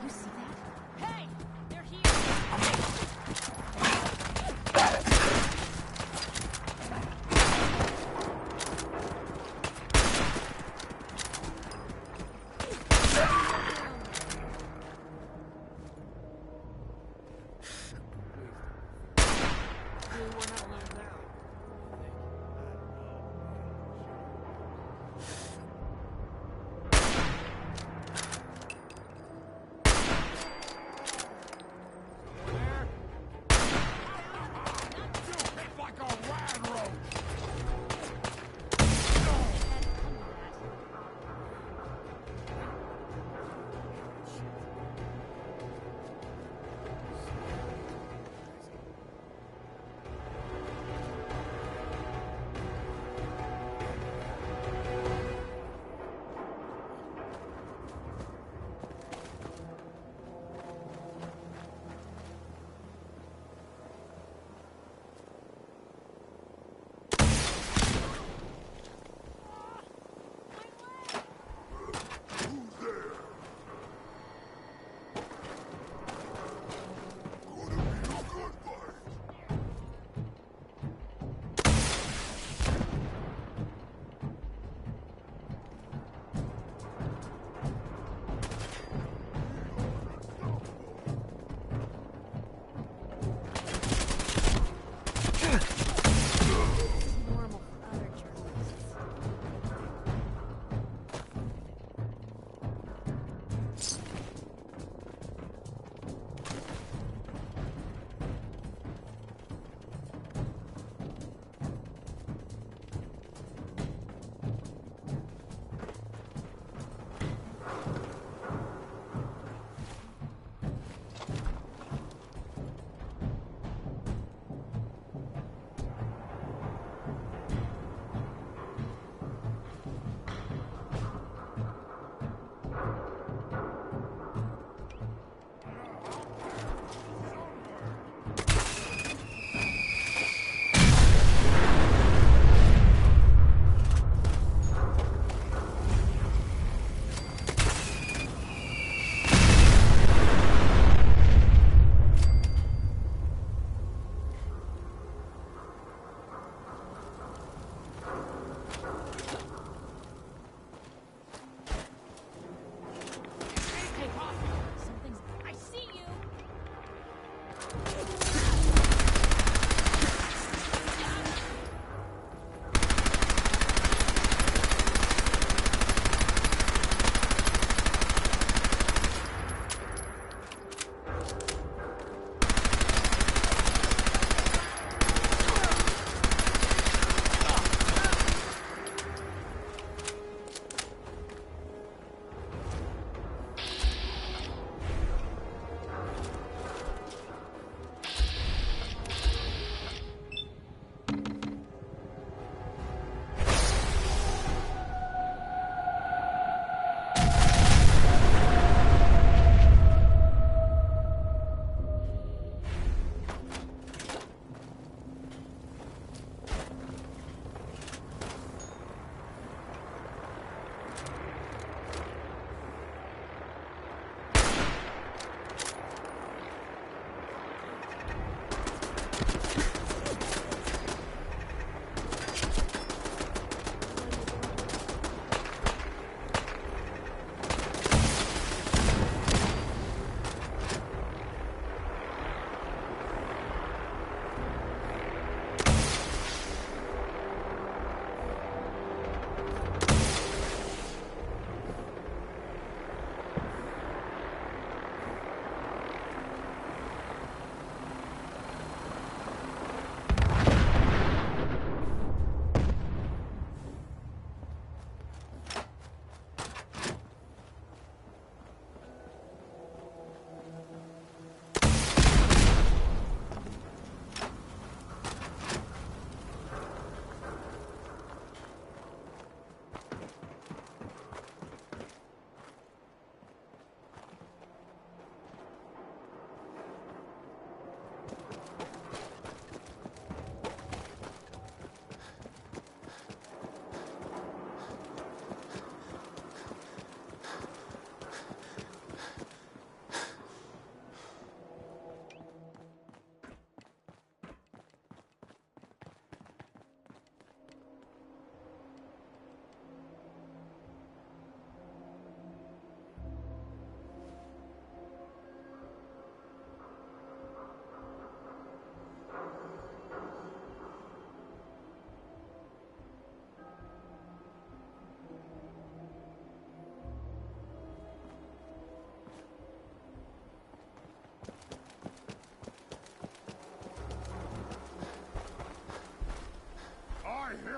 see that? Hey! They're here!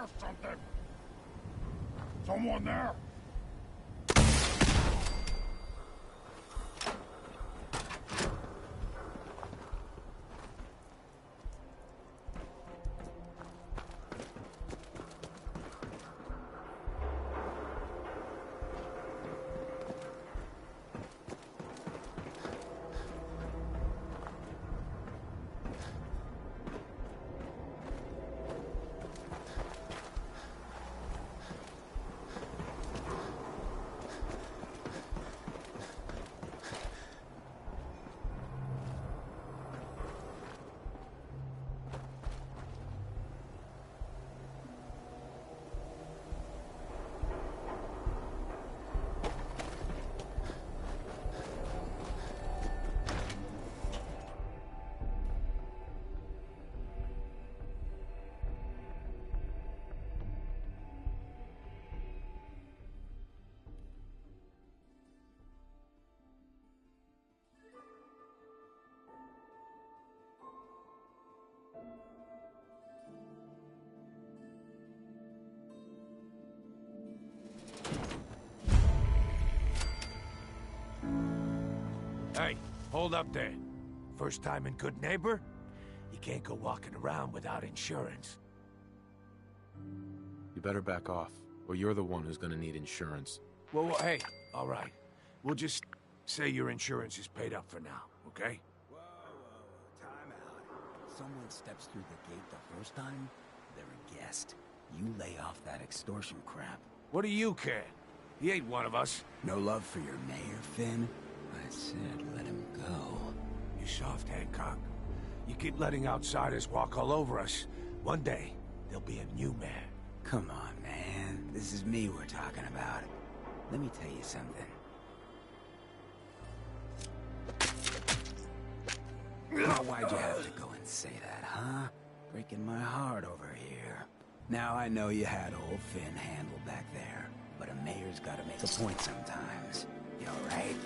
hear something. Someone there? Hey, hold up there. First time in Good Neighbor? You can't go walking around without insurance. You better back off, or you're the one who's gonna need insurance. Well, hey, all right. We'll just say your insurance is paid up for now, okay? Whoa, time out. Someone steps through the gate the first time, they're a guest. You lay off that extortion crap. What do you care? He ain't one of us. No love for your mayor, Finn? I said let him go. You soft, Hancock. You keep letting outsiders walk all over us. One day, there'll be a new mayor. Come on, man. This is me we're talking about. Let me tell you something. Now, why'd you have to go and say that, huh? Breaking my heart over here. Now I know you had old Finn handled back there, but a mayor's gotta make a point sometimes. You alright?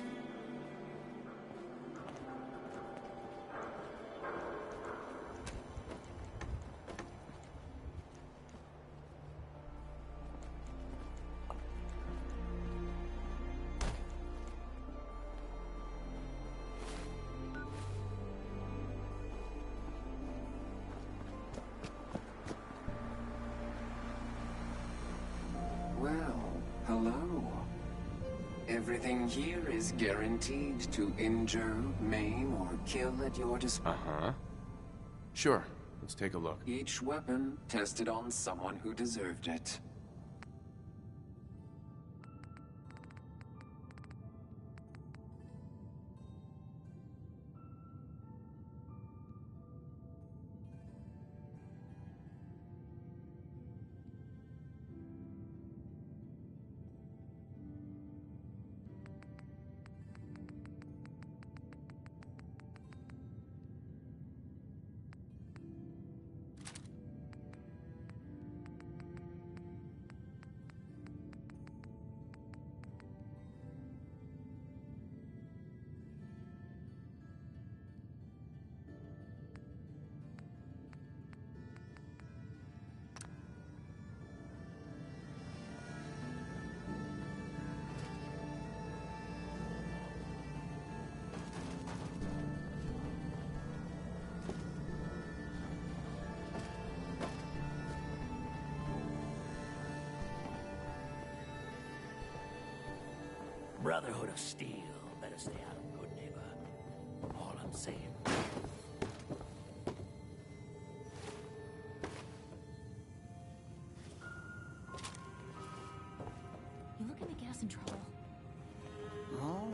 Well, hello. Everything here is guaranteed to injure, maim, or kill at your disposal. Uh-huh. Sure, let's take a look. Each weapon tested on someone who deserved it. Brotherhood of Steel. Better stay out of Good Neighbor. All I'm saying. You looking to get us in trouble? Oh.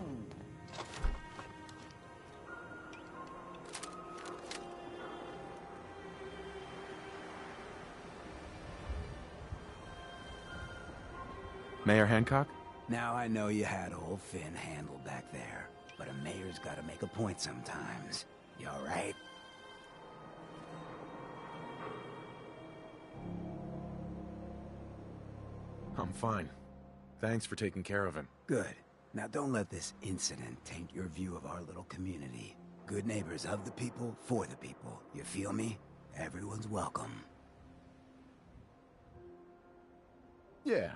Mayor Hancock? Now I know you had old Finn handled back there, but a mayor's gotta make a point sometimes. You alright? I'm fine. Thanks for taking care of him. Good. Now don't let this incident taint your view of our little community. Good neighbors of the people, for the people. You feel me? Everyone's welcome. Yeah,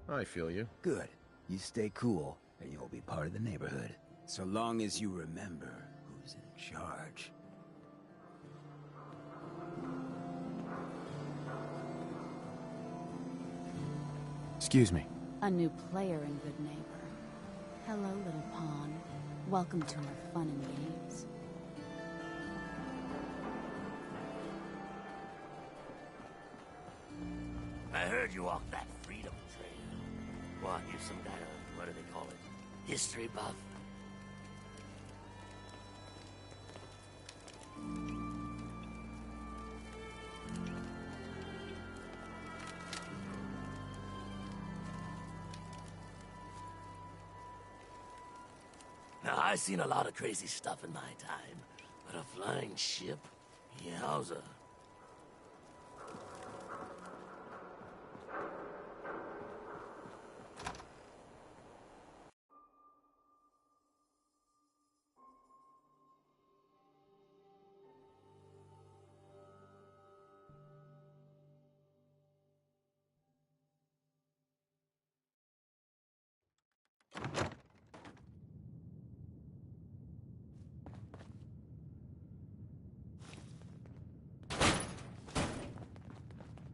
I feel you. Good. You stay cool, and you'll be part of the neighborhood. So long as you remember who's in charge. Excuse me. A new player in Good Neighbor. Hello, little pawn. Welcome to our fun and games. I heard you walked that freedom trail. What, you some kind of, what do they call it? History buff? Now, I've seen a lot of crazy stuff in my time, but a flying ship? Yowza.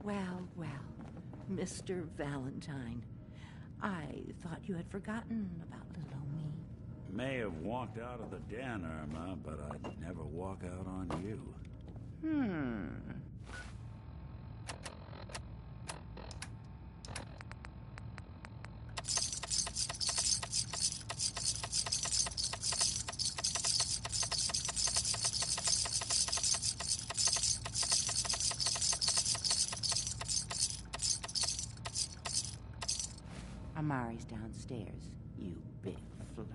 Well, well, Mr. Valentine. I thought you had forgotten about little old me. May have walked out of the den, Irma, but I'd never walk out on you. Amari's downstairs, you big flirt.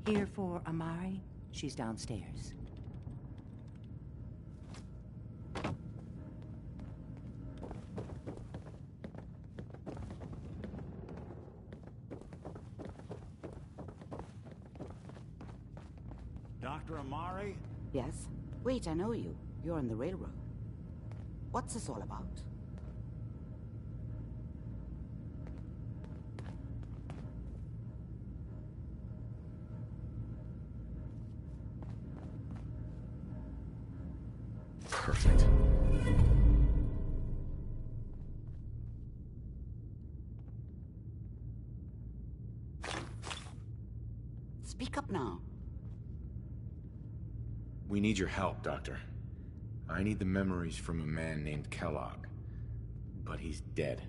Here for Amari? She's downstairs. Dr. Amari? Yes? Wait, I know you. You're on the railroad. What's this all about? Perfect. Speak up now. We need your help, Doctor. I need the memories from a man named Kellogg. But he's dead.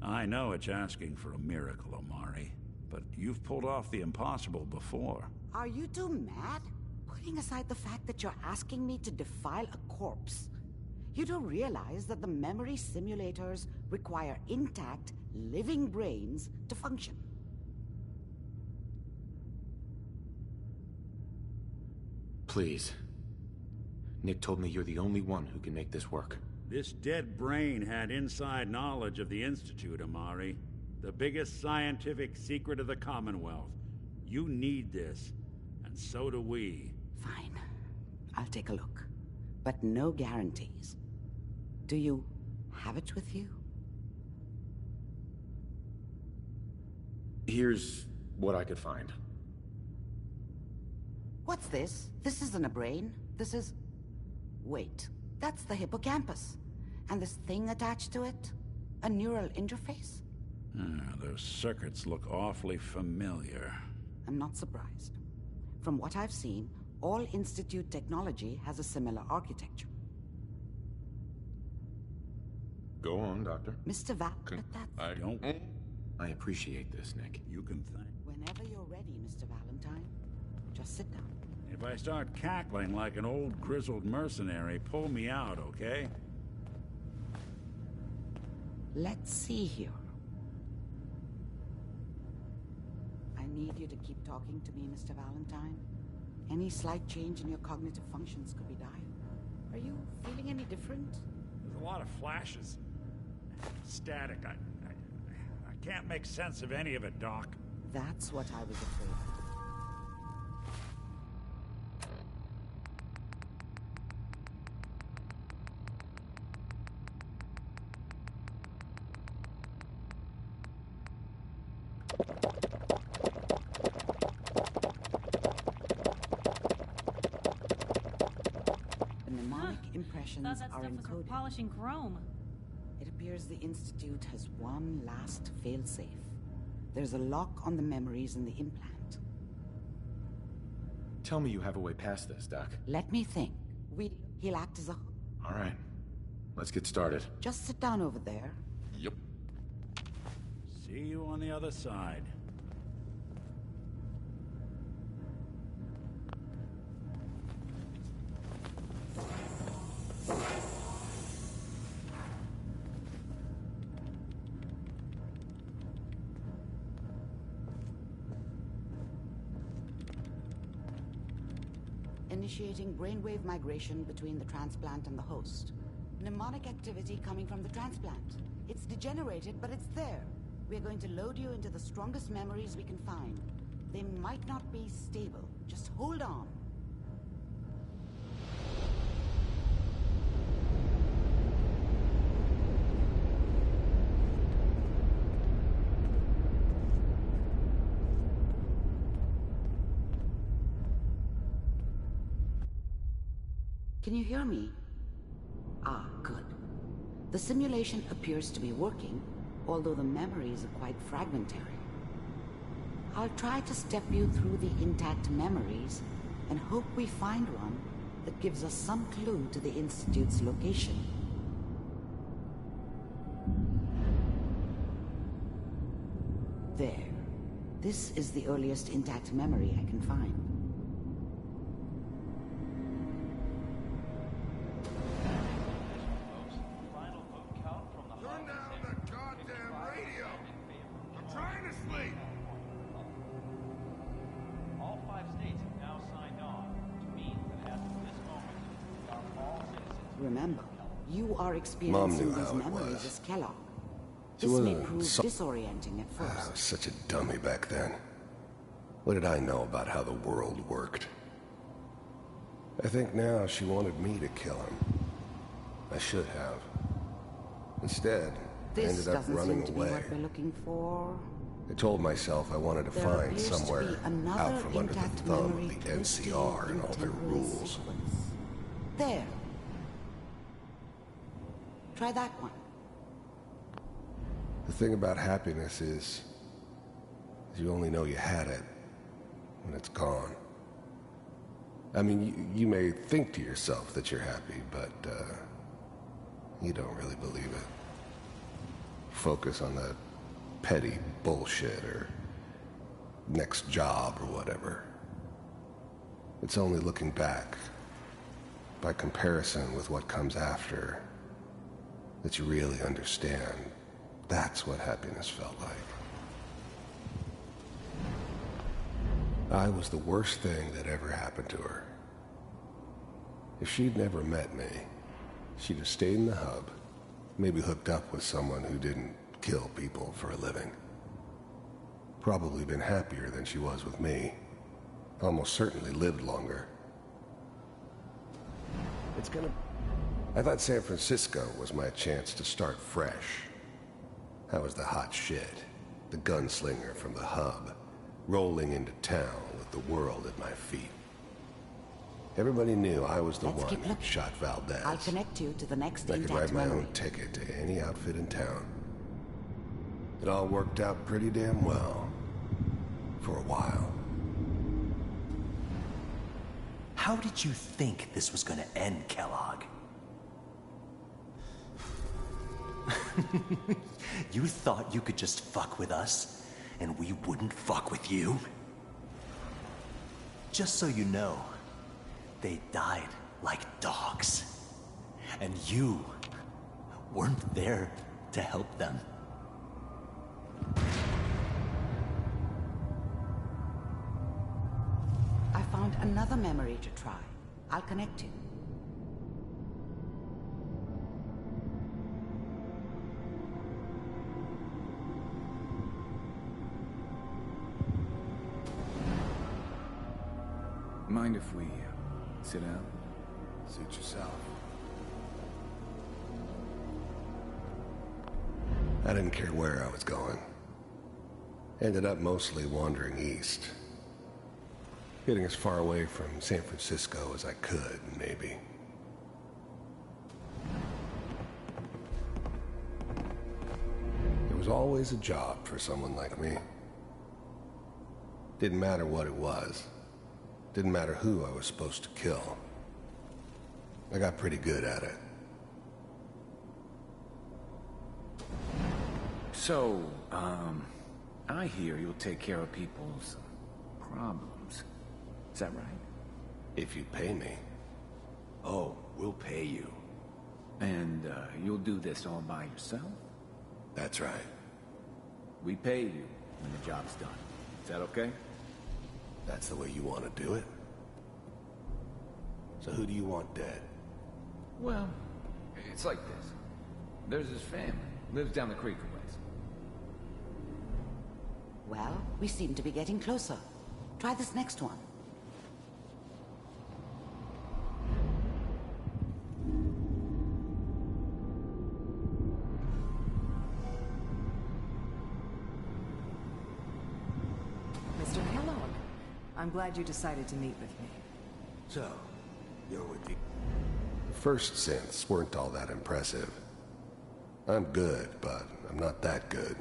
I know it's asking for a miracle, Amari, but you've pulled off the impossible before. Are you two mad? Putting aside the fact that you're asking me to defile a corpse, you don't realize that the memory simulators require intact, living brains to function. Please. Nick told me you're the only one who can make this work. This dead brain had inside knowledge of the Institute, Amari. The biggest scientific secret of the Commonwealth. You need this, and so do we. Fine. I'll take a look. But no guarantees. Do you have it with you? Here's what I could find. What's this? This isn't a brain. This is... Wait, that's the hippocampus. And this thing attached to it? A neural interface? Those circuits look awfully familiar. I'm not surprised. From what I've seen, all Institute technology has a similar architecture. Go on, Doctor. Mr. But that's... I appreciate this, Nick. You can thank. Whenever you're ready, Mr. Valentine, just sit down. If I start cackling like an old grizzled mercenary, pull me out, okay? Let's see here. I need you to keep talking to me, Mr. Valentine. Any slight change in your cognitive functions could be dire. Are you feeling any different? There's a lot of flashes. Static. I can't make sense of any of it, Doc. That's what I was afraid of. The mnemonic impressions are encoded. Polishing chrome. It appears the Institute has one last failsafe. There's a lock on the memories in the implant. Tell me you have a way past this, Doc. Let me think. He'll act as a... All right. Let's get started. Just sit down over there. Yep. See you on the other side. Initiating brainwave migration between the transplant and the host. Mnemonic activity coming from the transplant. It's degenerated, but it's there. We're going to load you into the strongest memories we can find. They might not be stable. Just hold on. Can you hear me? Ah, good. The simulation appears to be working, although the memories are quite fragmentary. I'll try to step you through the intact memories and hope we find one that gives us some clue to the Institute's location. There. This is the earliest intact memory I can find. Remember, you are experiencing these memories as Kellogg. This may prove disorienting at first. I was such a dummy back then. What did I know about how the world worked? I think now she wanted me to kill him. I should have. Instead, I ended up running away. This doesn't seem to be what we're looking for. I told myself I wanted to find somewhere out from under the thumb of the NCR and all their rules. There. Try that one. The thing about happiness is you only know you had it when it's gone. I mean, you may think to yourself that you're happy, but you don't really believe it. Focus on that petty bullshit or next job or whatever. It's only looking back, by comparison with what comes after, that you really understand. That's what happiness felt like. I was the worst thing that ever happened to her. If she'd never met me, she'd have stayed in the hub, maybe hooked up with someone who didn't kill people for a living. Probably been happier than she was with me. Almost certainly lived longer. I thought San Francisco was my chance to start fresh. I was the hot shit, the gunslinger from the hub, rolling into town with the world at my feet. Everybody knew I was the one who shot Valdez. I'll connect you to the next I could write my own ticket to any outfit in town. It all worked out pretty damn well. For a while. How did you think this was gonna end, Kellogg? You thought you could just fuck with us, and we wouldn't fuck with you? Just so you know, they died like dogs. And you weren't there to help them. I found another memory to try. I'll connect you. Mind if we sit down? Suit yourself. I didn't care where I was going. Ended up mostly wandering east. Getting as far away from San Francisco as I could, maybe. There was always a job for someone like me. Didn't matter what it was. Didn't matter who I was supposed to kill. I got pretty good at it. So, I hear you'll take care of people's problems. Is that right? If you pay me. Oh, we'll pay you. And, you'll do this all by yourself? That's right. We pay you when the job's done. Is that okay? That's the way you want to do it? So who do you want dead? Well, it's like this. There's his family. Lives down the creek a ways. Well, we seem to be getting closer. Try this next one. Mr. Kellogg, I'm glad you decided to meet with me. So, you're with the... First synths weren't all that impressive. I'm good, but I'm not that good.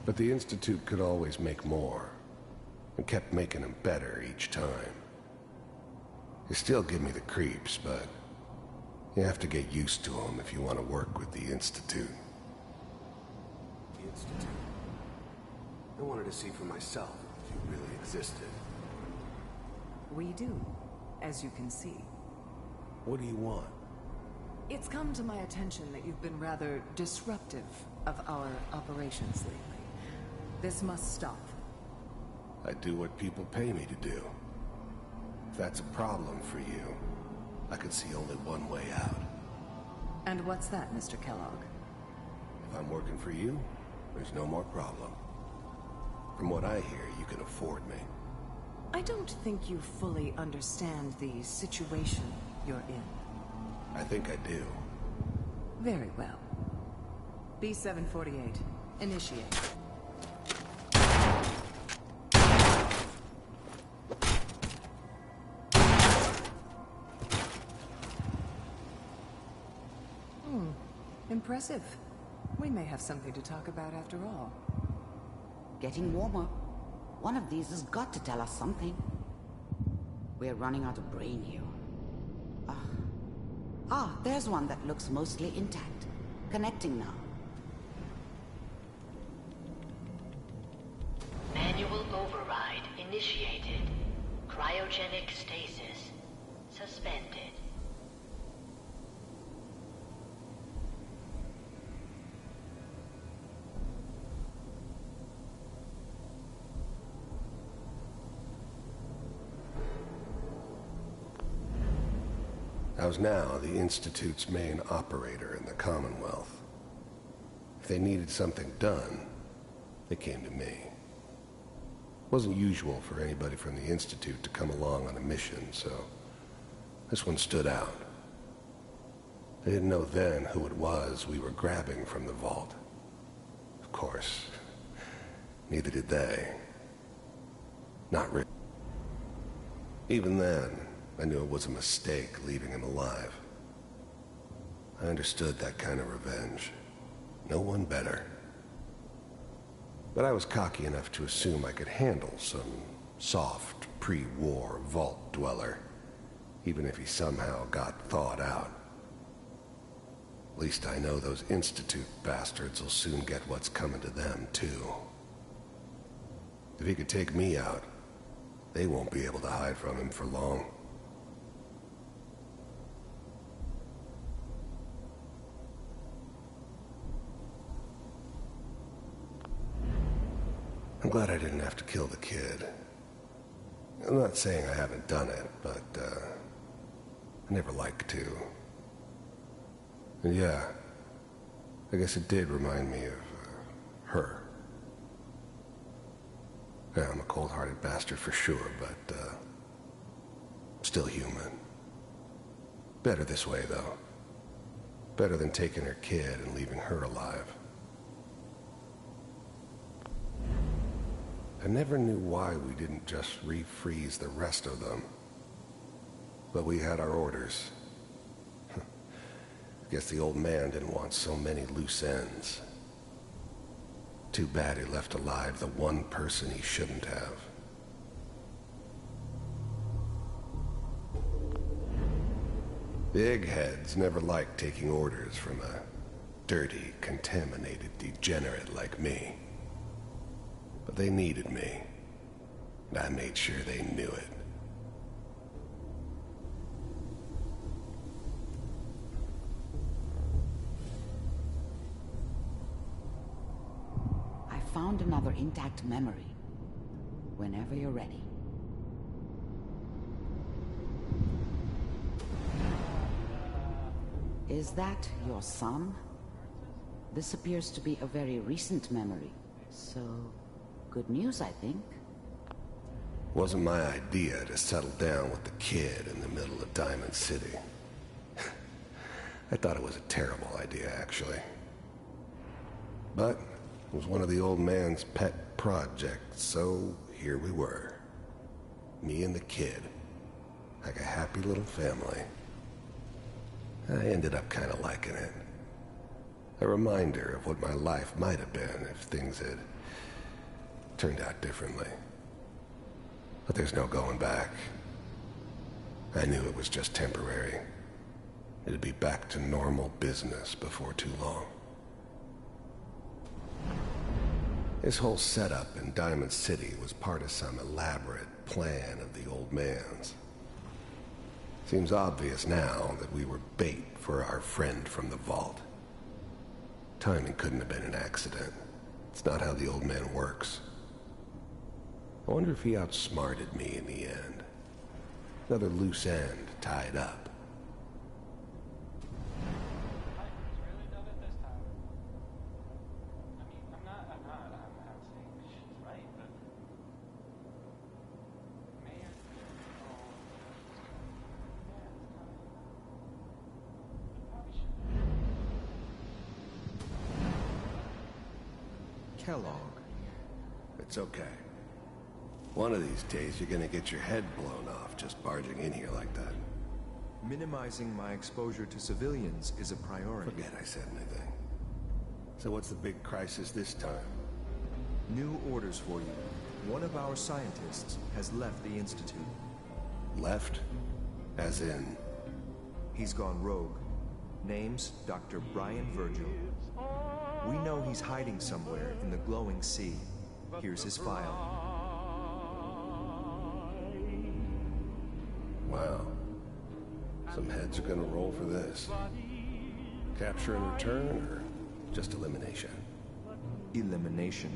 But the Institute could always make more, and kept making them better each time. They still give me the creeps, but you have to get used to them if you want to work with the Institute. The Institute. I wanted to see for myself if you really existed. We do, as you can see. What do you want? It's come to my attention that you've been rather disruptive of our operations lately. This must stop. I do what people pay me to do. If that's a problem for you, I could see only one way out. And what's that, Mr. Kellogg? If I'm working for you, there's no more problem. From what I hear, you can afford me. I don't think you fully understand the situation you're in. I think I do. Very well. B-748, initiate. Impressive. We may have something to talk about after all. Getting warmer. One of these has got to tell us something. We're running out of brain here. There's one that looks mostly intact. Connecting now. Manual override initiated. Cryogenic stasis suspended. I was now the Institute's main operator in the Commonwealth. If they needed something done, they came to me. It wasn't usual for anybody from the Institute to come along on a mission, so this one stood out. They didn't know then who it was we were grabbing from the vault. Of course, neither did they. Not really. Even then, I knew it was a mistake leaving him alive. I understood that kind of revenge. No one better. But I was cocky enough to assume I could handle some soft, pre-war vault dweller, even if he somehow got thawed out. At least I know those Institute bastards will soon get what's coming to them, too. If he could take me out, they won't be able to hide from him for long. I'm glad I didn't have to kill the kid. I'm not saying I haven't done it, but, I never like to. And yeah, I guess it did remind me of, her. Yeah, I'm a cold-hearted bastard for sure, but, Still human. Better this way, though. Better than taking her kid and leaving her alive. I never knew why we didn't just refreeze the rest of them. But we had our orders. Guess the old man didn't want so many loose ends. Too bad he left alive the one person he shouldn't have. The eggheads never liked taking orders from a dirty, contaminated degenerate like me. But they needed me, and I made sure they knew it. I found another intact memory. Whenever you're ready. Is that your son? This appears to be a very recent memory, so good news, I think. Wasn't my idea to settle down with the kid in the middle of Diamond City. I thought it was a terrible idea, actually. But it was one of the old man's pet projects, so here we were. Me and the kid, like a happy little family. I ended up kind of liking it. A reminder of what my life might have been if things had turned out differently. But there's no going back. I knew it was just temporary. It'd be back to normal business before too long. This whole setup in Diamond City was part of some elaborate plan of the old man's. Seems obvious now that we were bait for our friend from the vault. Timing couldn't have been an accident. It's not how the old man works. I wonder if he outsmarted me in the end. Another loose end tied up. Kellogg. It's okay. One of these days you're gonna get your head blown off just barging in here like that. Minimizing my exposure to civilians is a priority. Forget I said anything. So what's the big crisis this time? New orders for you. One of our scientists has left the Institute. Left? As in? He's gone rogue. Name's Dr. Brian Virgil. We know he's hiding somewhere in the glowing sea. Here's his file. Wow. Some heads are gonna roll for this. Capture and return, or just elimination? Elimination.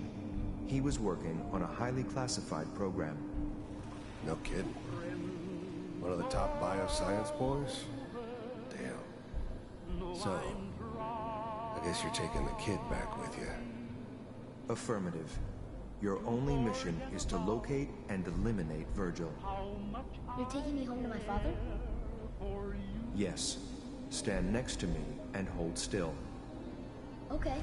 He was working on a highly classified program. No kidding. One of the top bioscience boys? Damn. So, I guess you're taking the kid back with you. Affirmative. Your only mission is to locate and eliminate Virgil. You're taking me home to my father? Yes. Stand next to me and hold still. Okay.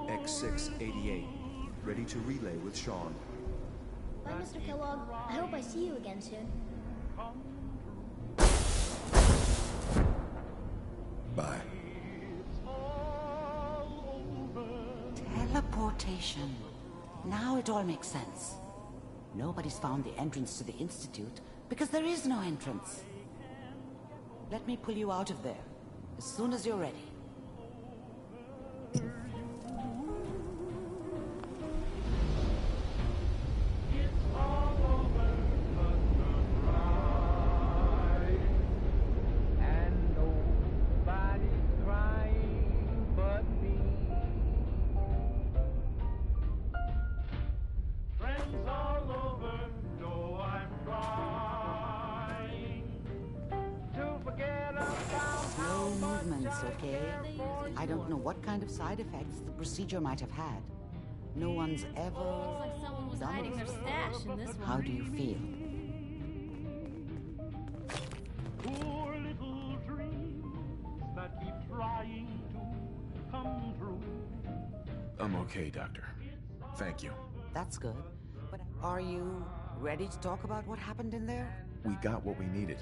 X688. Ready to relay with Sean. Bye, Mr. Kellogg. I hope I see you again soon. Bye. Teleportation. Now it all makes sense. Nobody's found the entrance to the Institute because there is no entrance. Let me pull you out of there as soon as you're ready. It's okay. I don't know what kind of side effects the procedure might have had. No one's ever Looks like someone was done hiding this their before. stash in this one. How do you feel? Poor little dreams that keep trying to come true. I'm okay, Doctor. Thank you. That's good. But are you ready to talk about what happened in there? We got what we needed.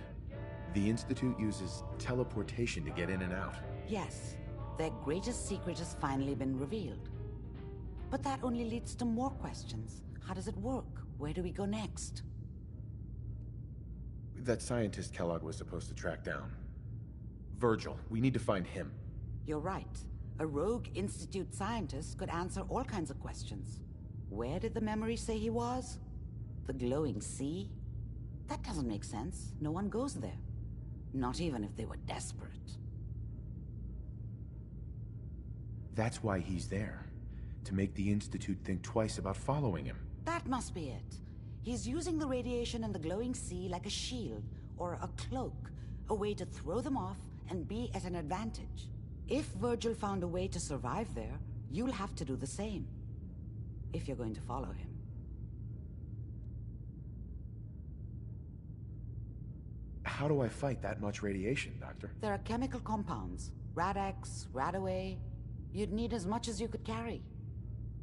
The Institute uses teleportation to get in and out. Yes. Their greatest secret has finally been revealed. But that only leads to more questions. How does it work? Where do we go next? That scientist Kellogg was supposed to track down. Virgil, we need to find him. You're right. A rogue Institute scientist could answer all kinds of questions. Where did the memory say he was? The glowing sea? That doesn't make sense. No one goes there. Not even if they were desperate. That's why he's there. To make the Institute think twice about following him. That must be it. He's using the radiation in the glowing sea like a shield or a cloak, a way to throw them off and be at an advantage. If Virgil found a way to survive there, you'll have to do the same. If you're going to follow him. How do I fight that much radiation, Doctor? There are chemical compounds. Rad-X, Radaway. You'd need as much as you could carry.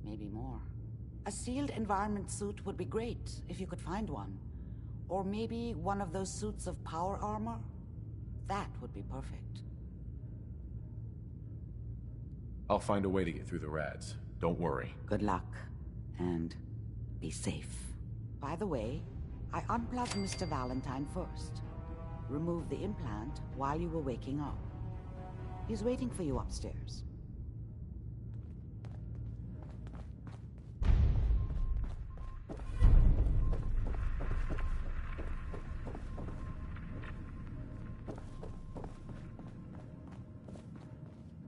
Maybe more. A sealed environment suit would be great, if you could find one. Or maybe one of those suits of power armor? That would be perfect. I'll find a way to get through the rads. Don't worry. Good luck. And be safe. By the way, I unplugged Mr. Valentine first. Removed the implant while you were waking up. He's waiting for you upstairs.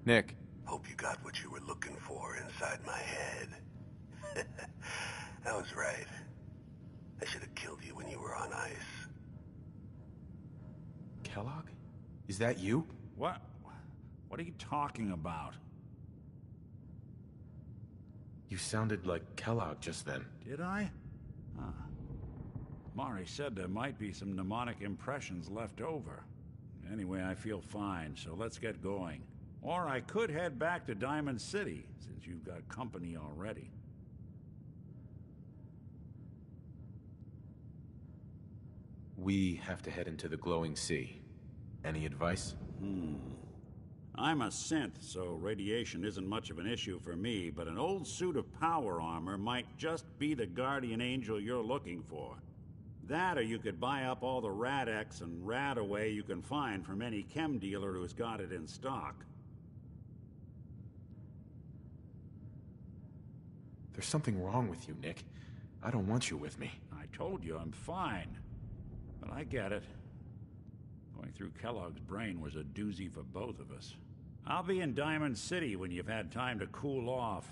Nick. Hope you got what you were looking for inside my head. I was right. I should have killed you when you were on ice. Kellogg? Is that you? What? What are you talking about? You sounded like Kellogg just then. Did I? Huh. Mari said there might be some mnemonic impressions left over. Anyway, I feel fine, so let's get going. Or I could head back to Diamond City, since you've got company already. We have to head into the glowing sea. Any advice? I'm a synth, so radiation isn't much of an issue for me, but an old suit of power armor might just be the guardian angel you're looking for. That, or you could buy up all the Rad-X and Radaway you can find from any chem dealer who's got it in stock. There's something wrong with you, Nick. I don't want you with me. I told you I'm fine. But I get it. Going through Kellogg's brain was a doozy for both of us. I'll be in Diamond City when you've had time to cool off.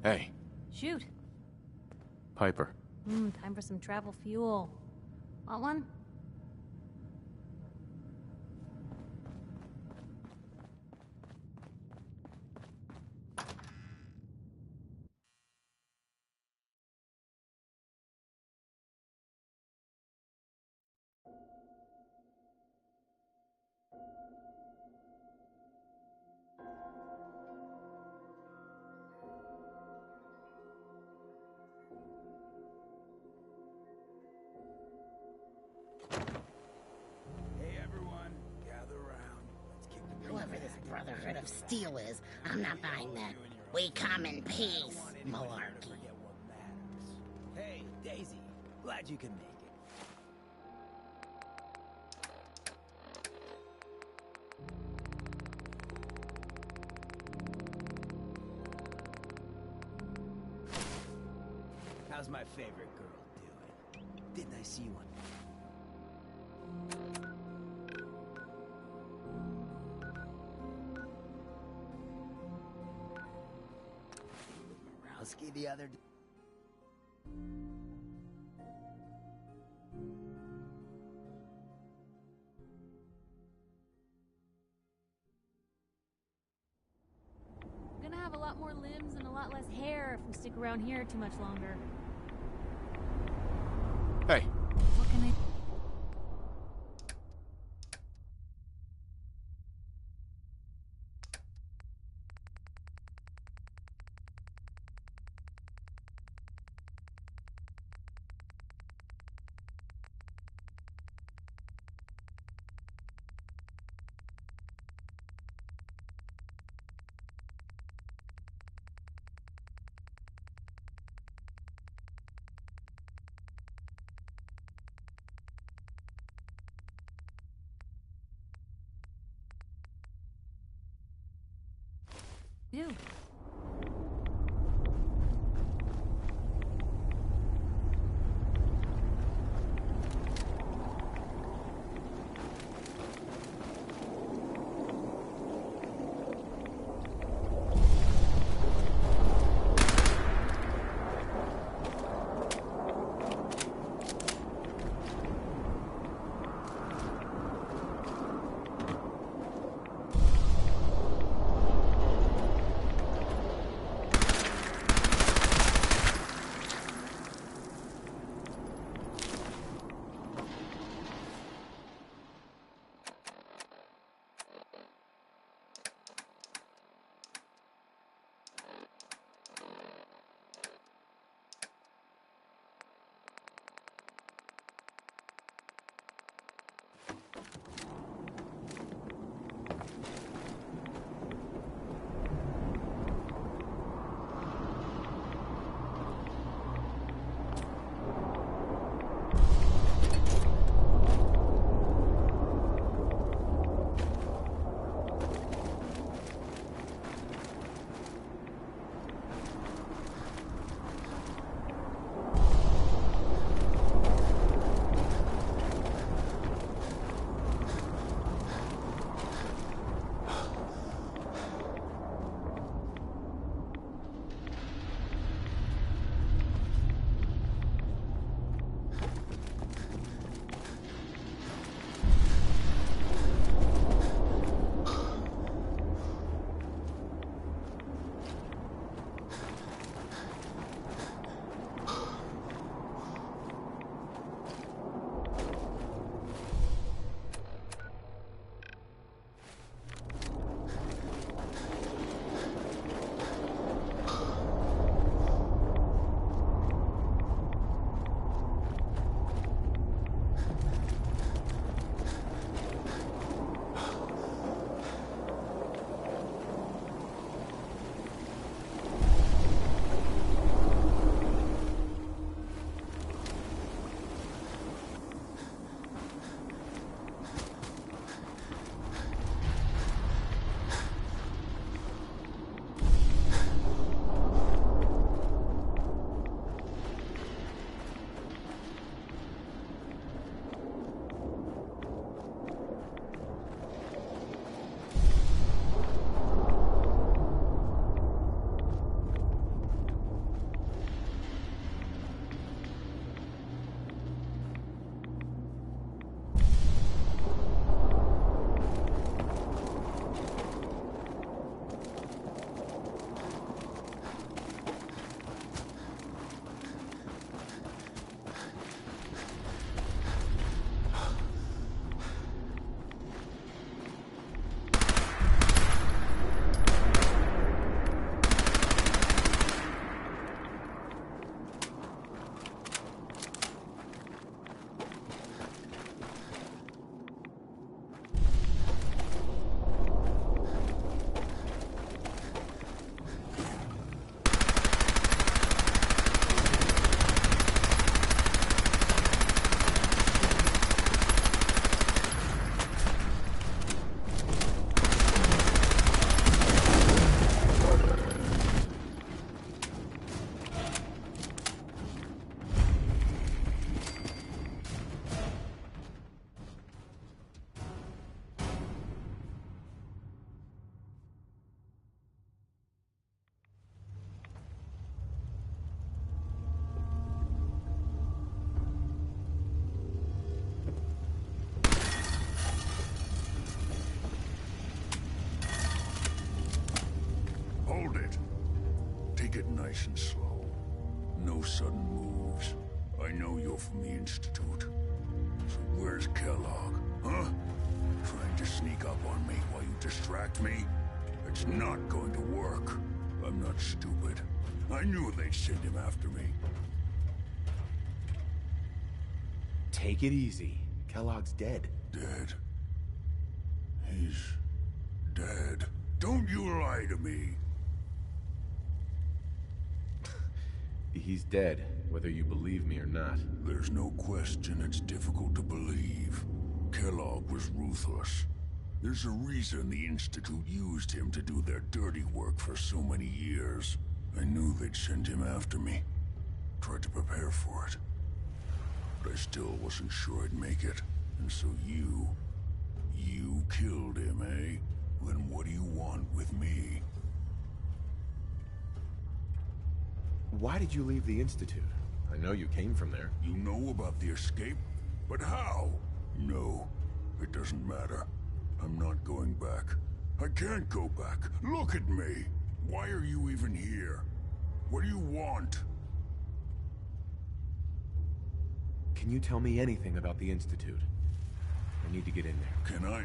Hey. Shoot. Piper. Time for some travel fuel. Want one? Whoever this Brotherhood of Steel is, I'm not buying that. We come in peace, malarkey. Hey, Daisy. Glad you can make it. How's my favorite girl doing? Didn't I see you on... Lebowski the other day. We're gonna have a lot more limbs and a lot less hair if we stick around here too much longer. Hey. What can I... do? nice and slow. No sudden moves. I know you're from the Institute. So where's Kellogg, huh? Trying to sneak up on me while you distract me? It's not going to work. I'm not stupid. I knew they'd send him after me. Take it easy. Kellogg's dead. Dead? He's dead. Don't you lie to me! He's dead, whether you believe me or not. There's no question it's difficult to believe. Kellogg was ruthless. There's a reason the Institute used him to do their dirty work for so many years. I knew they'd send him after me. Tried to prepare for it. But I still wasn't sure I'd make it. And so you killed him, eh? Then what do you want with me? Why did you leave the Institute? I know you came from there. You know about the escape? But how? No, it doesn't matter. I'm not going back. I can't go back. Look at me! Why are you even here? What do you want? Can you tell me anything about the Institute? I need to get in there. Can I?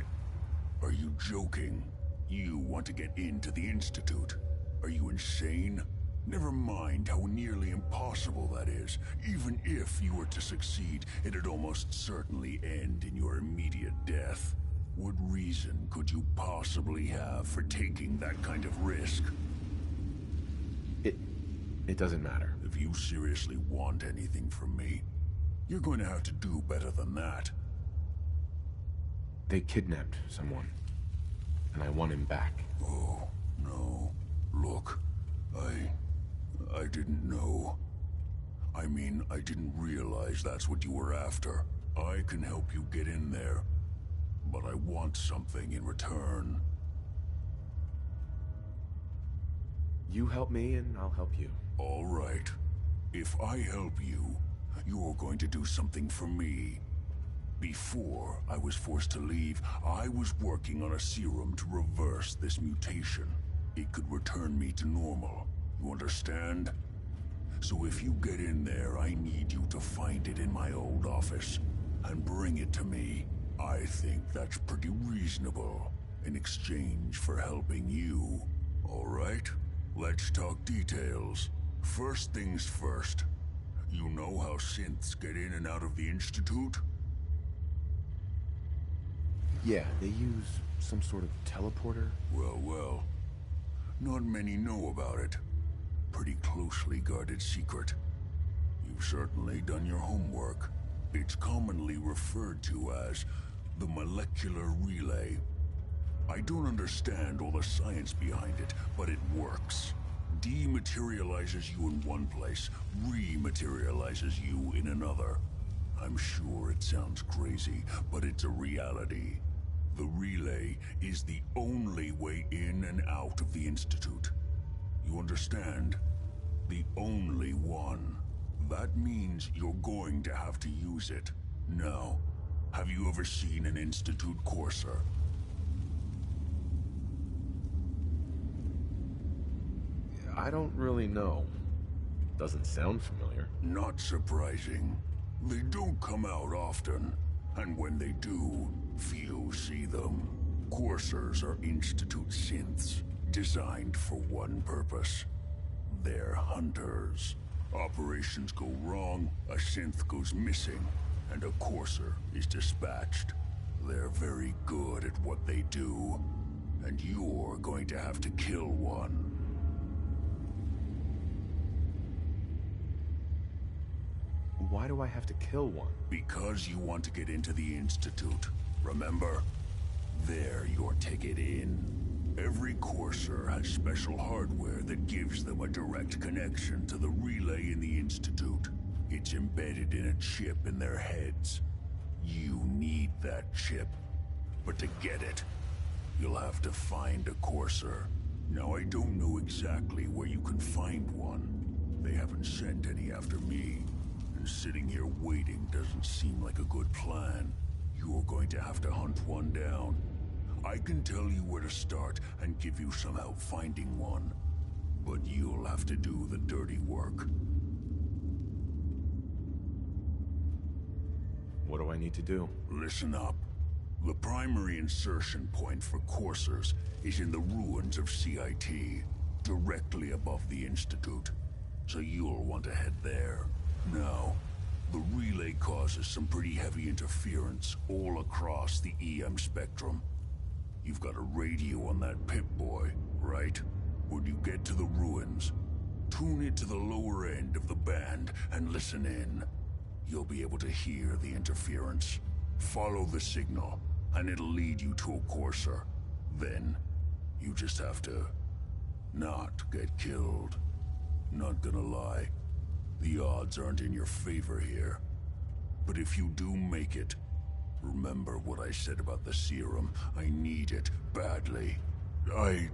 Are you joking? You want to get into the Institute? Are you insane? Never mind how nearly impossible that is. Even if you were to succeed, it'd almost certainly end in your immediate death. What reason could you possibly have for taking that kind of risk? It doesn't matter. If you seriously want anything from me, you're going to have to do better than that. They kidnapped someone, and I want him back. Oh, no. Look, I didn't know. I mean, I didn't realize that's what you were after. I can help you get in there, but I want something in return. You help me, and I'll help you. All right. If I help you, you're going to do something for me. Before I was forced to leave, I was working on a serum to reverse this mutation. It could return me to normal. You understand? So if you get in there, I need you to find it in my old office and bring it to me. I think that's pretty reasonable in exchange for helping you. All right? Let's talk details. First things first. You know how synths get in and out of the Institute? Yeah, they use some sort of teleporter. Well. Not many know about it. Pretty closely guarded secret. You've certainly done your homework. It's commonly referred to as the molecular relay. I don't understand all the science behind it, but it works. Dematerializes you in one place, rematerializes you in another. I'm sure it sounds crazy, but it's a reality. The relay is the only way in and out of the Institute. You understand? The only one. That means you're going to have to use it. Now, have you ever seen an Institute courser? I don't really know. Doesn't sound familiar. Not surprising. They don't come out often, and when they do, few see them. Coursers are Institute synths, designed for one purpose. They're hunters. Operations go wrong, a synth goes missing, and a courser is dispatched. They're very good at what they do, and you're going to have to kill one. Why do I have to kill one? Because you want to get into the Institute. Remember? They're your ticket in. Every courser has special hardware that gives them a direct connection to the relay in the Institute. It's embedded in a chip in their heads. You need that chip. But to get it, you'll have to find a courser. Now, I don't know exactly where you can find one. They haven't sent any after me. And sitting here waiting doesn't seem like a good plan. You're going to have to hunt one down. I can tell you where to start and give you some help finding one. But you'll have to do the dirty work. What do I need to do? Listen up. The primary insertion point for coursers is in the ruins of CIT, directly above the Institute. So you'll want to head there. Now, the relay causes some pretty heavy interference all across the EM spectrum. You've got a radio on that Pip-Boy, right? When you get to the ruins, tune it to the lower end of the band and listen in. You'll be able to hear the interference. Follow the signal, and it'll lead you to a courser. Then, you just have to not get killed. Not gonna lie, the odds aren't in your favor here. But if you do make it, remember what I said about the serum. I need it badly. I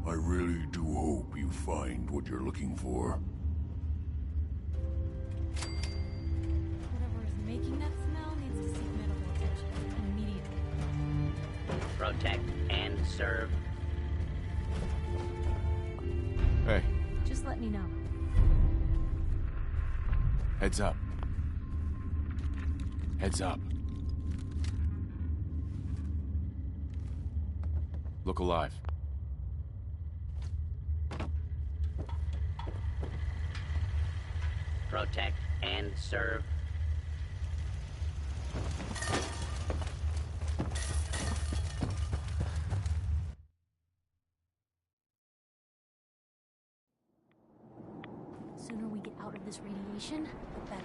really do hope you find what you're looking for. Whatever is making that smell needs to seek medical attention immediately. Protect and serve. Hey. Just let me know. Heads up. Heads up. Look alive. Protect and serve. The sooner we get out of this radiation, the better.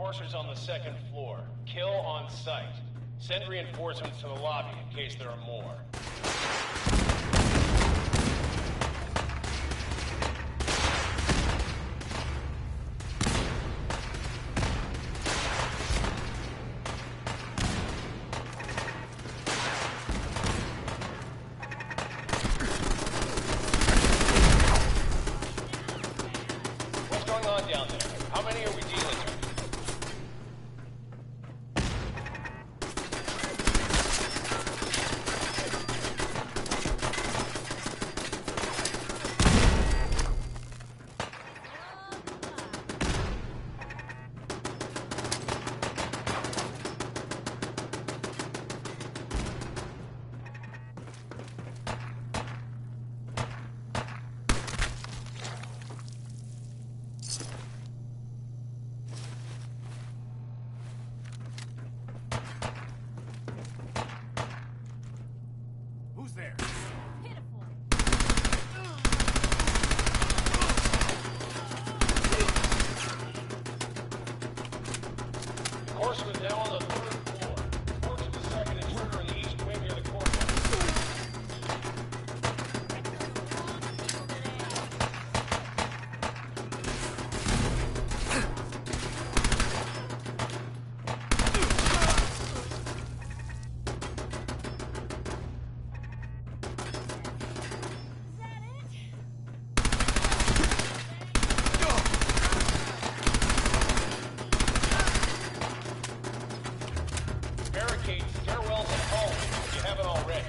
Courser's on the second floor. Kill on sight. Send reinforcements to the lobby in case there are more. What's going on down there? How many are we dealing with? Who's there? Courser is now on the third floor. Work to the second intruder in the east wing near the courthouse. Barricade stairwells and hallways if you haven't already.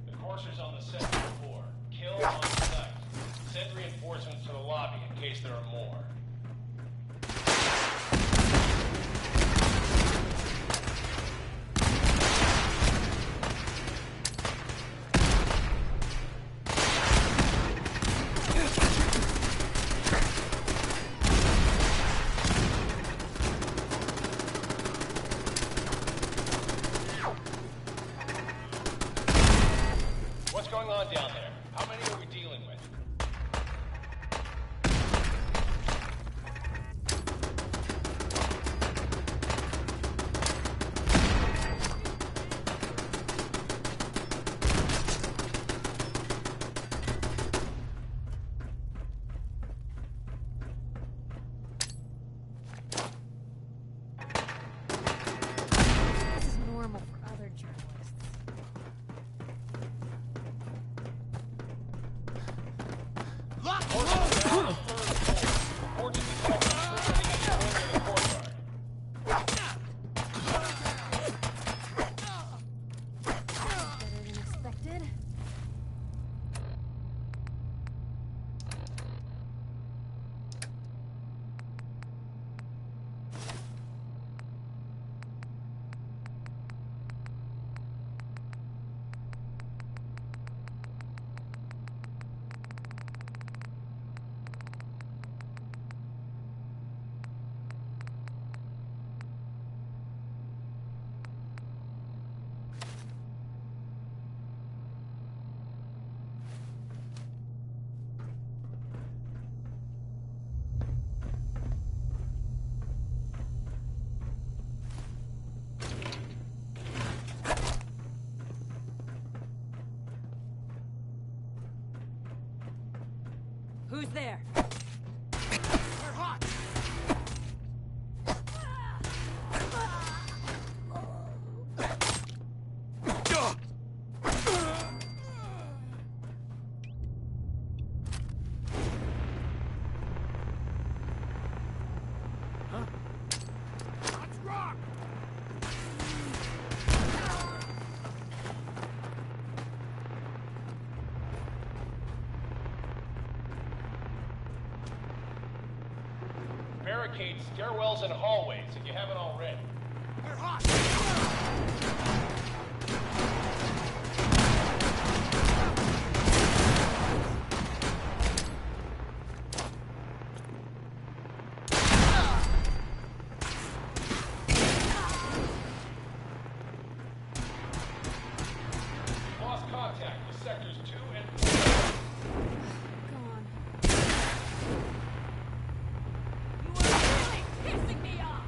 The Courser's on the second floor. Kill on sight. Send reinforcements to the lobby in case there are more. What's going on down there? How many are we dealing with? Who's there? We're hot! Barricade stairwells and hallways if you haven't already. We're hot! Lost contact with sectors 2 and 4. Go on. You are really pissing me off!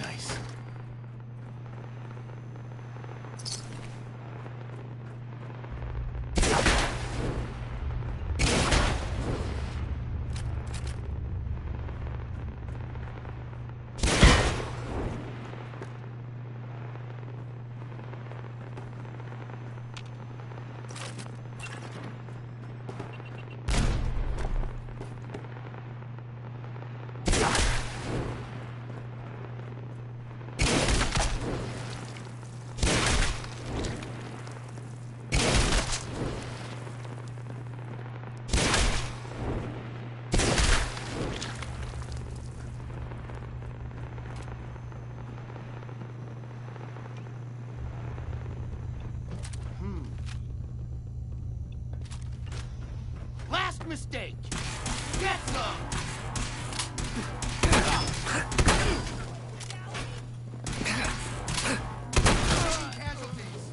Nice. Last mistake! Get some! Casualties!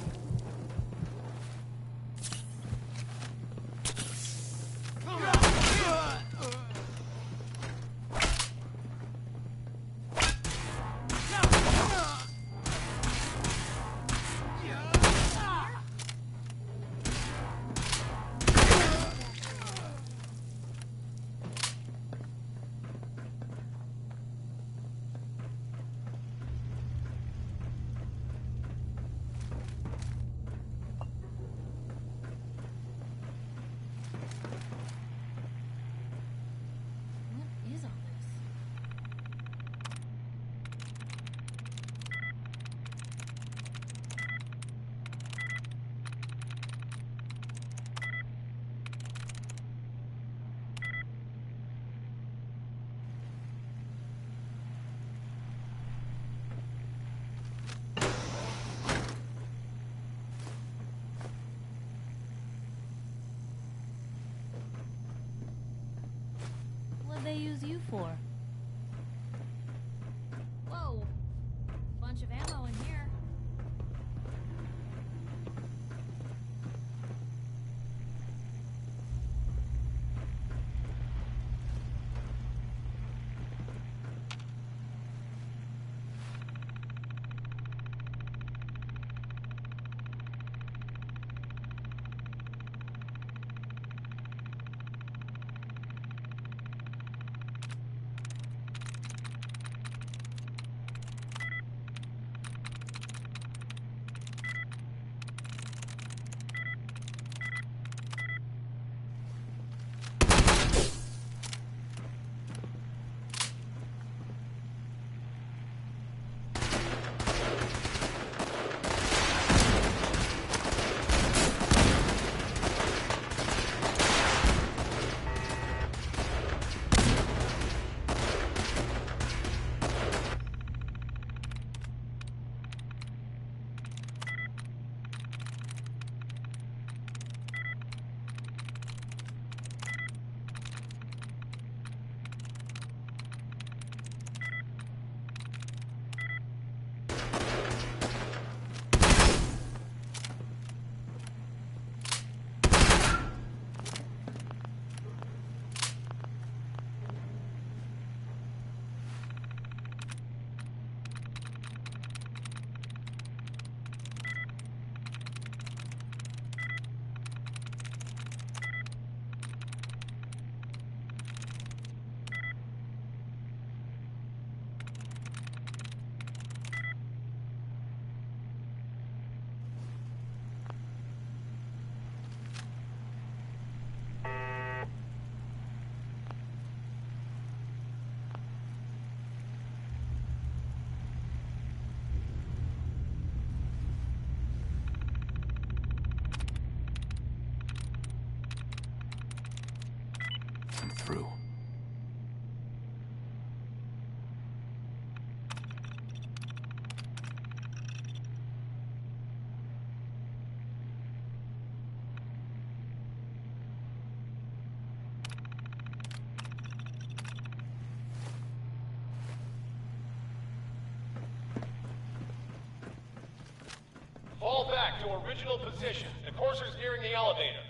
back to original position. The courser's nearing the elevator.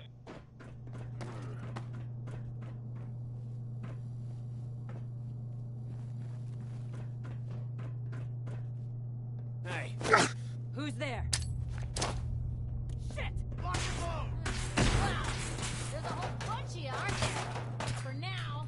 Hey. Who's there? Shit! Wow, there's a whole bunch of you, aren't there? For now.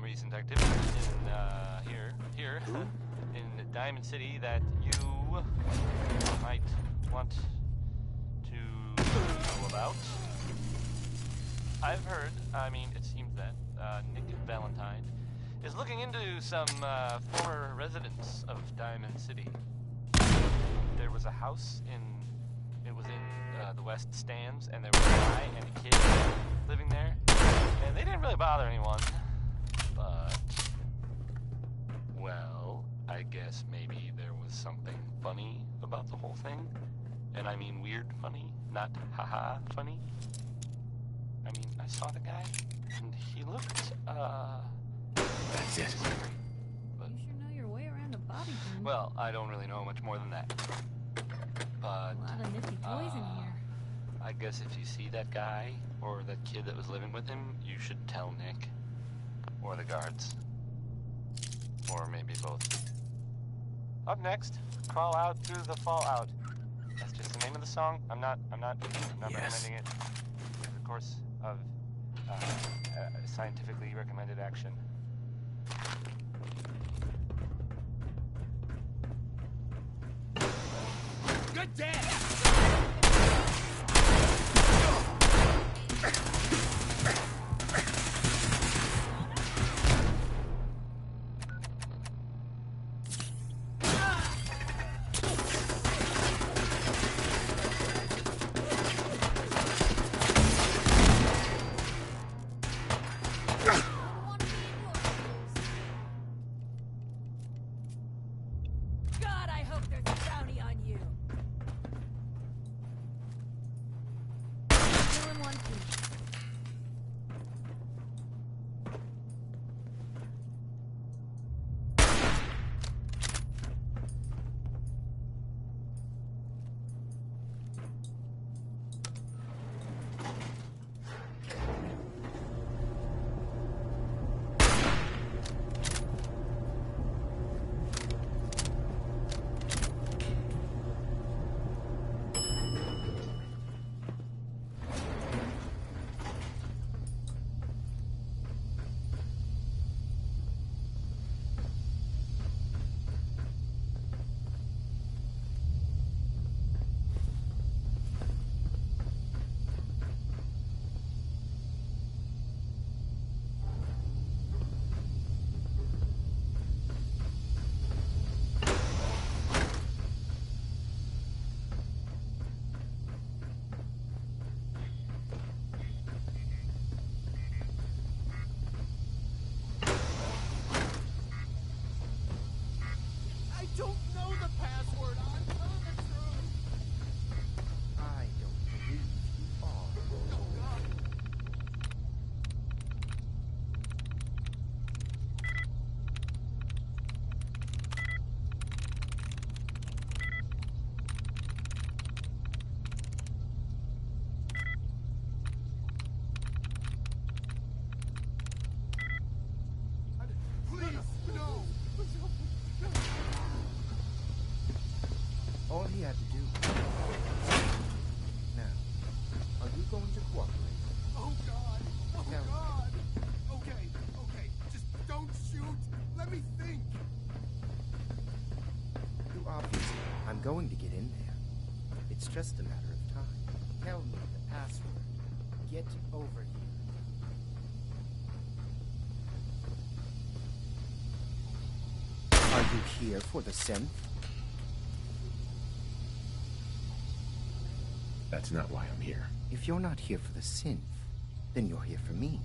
recent activity in, here, in Diamond City that you might want to know about. I've heard, it seems that Nick Valentine is looking into some former residents of Diamond City. There was a house it was in the West Stands, and there was a guy and a kid living there, and they didn't really bother anyone, but, well, I guess maybe there was something funny about the whole thing, and I mean weird funny, not haha funny. I saw the guy, and he looked, That's it. But, you sure know your way around a bobby pin. well, I don't really know much more than that. But, A lot of nifty toys in here. I guess if you see that guy, or that kid that was living with him, you should tell Nick. Or the guards. Or maybe both. Up next, Crawl Out Through the Fallout. That's just the name of the song. I'm not recommending it. It's the course of scientifically recommended action. Good damn! God, I hope there's a bounty on you. Two in one piece. I don't know the password. I'm telling the truth. I don't believe you are. Oh, God. Please, no. All he had to do. Now, are you going to cooperate? Oh, God. Oh, Now- God. Okay. Just don't shoot. Let me think. You obviously. I'm going to get in there. It's just a matter of time. Tell me the password. Get over here. Are you here for the synth? That's not why I'm here. If you're not here for the synth, then you're here for me.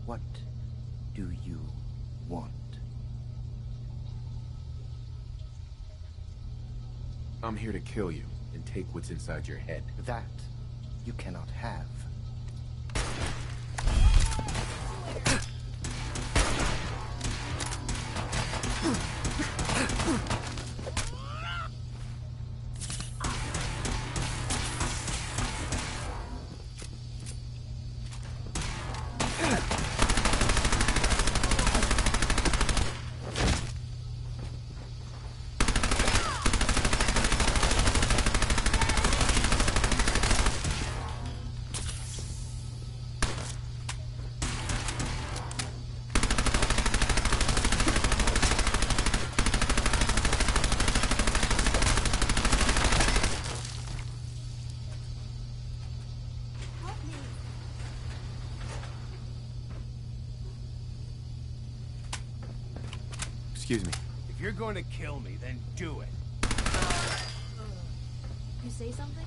What do you want? I'm here to kill you and take what's inside your head. That you cannot have. Excuse me. If you're going to kill me, then do it. You say something?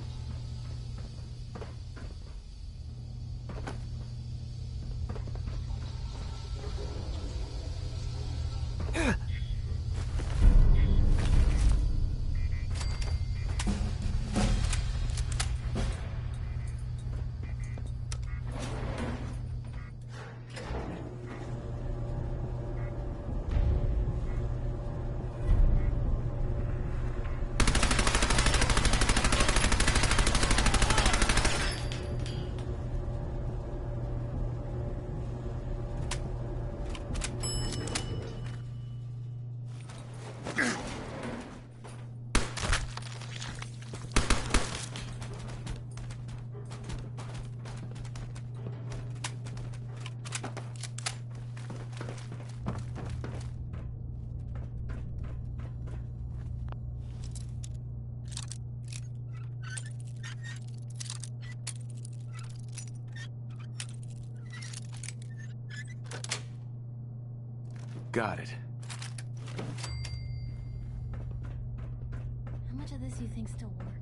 Got it. How much of this you think still works?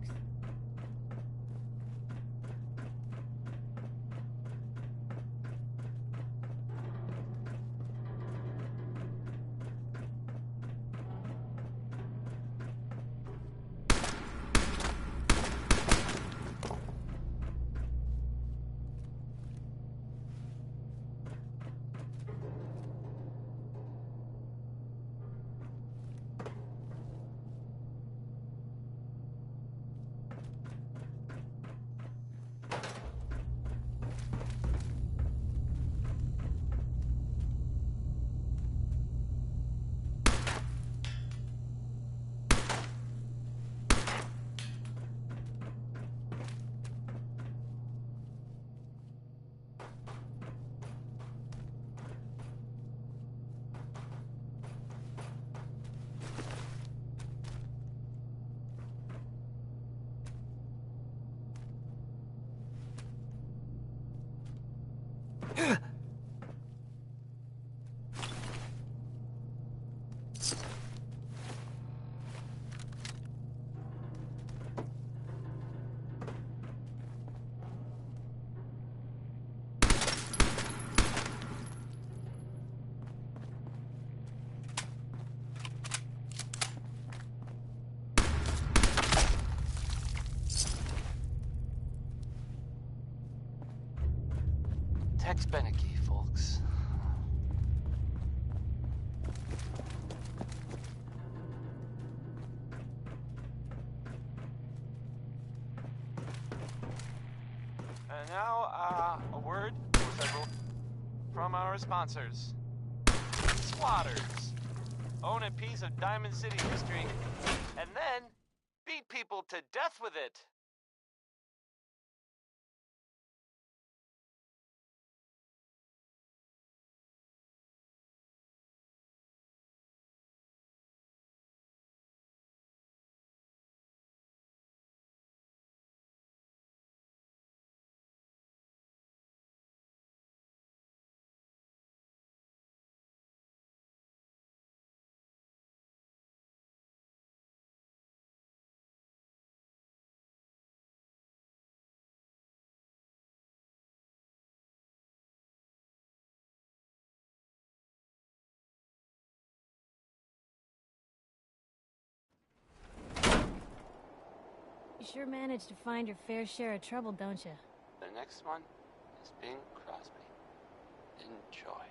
Tex Beneke, folks. And now, a word or several from our sponsors. Swatters. Own a piece of Diamond City history, and then beat people to death with it. You sure managed to find your fair share of trouble, don't you? The next one is Bing Crosby. Enjoy.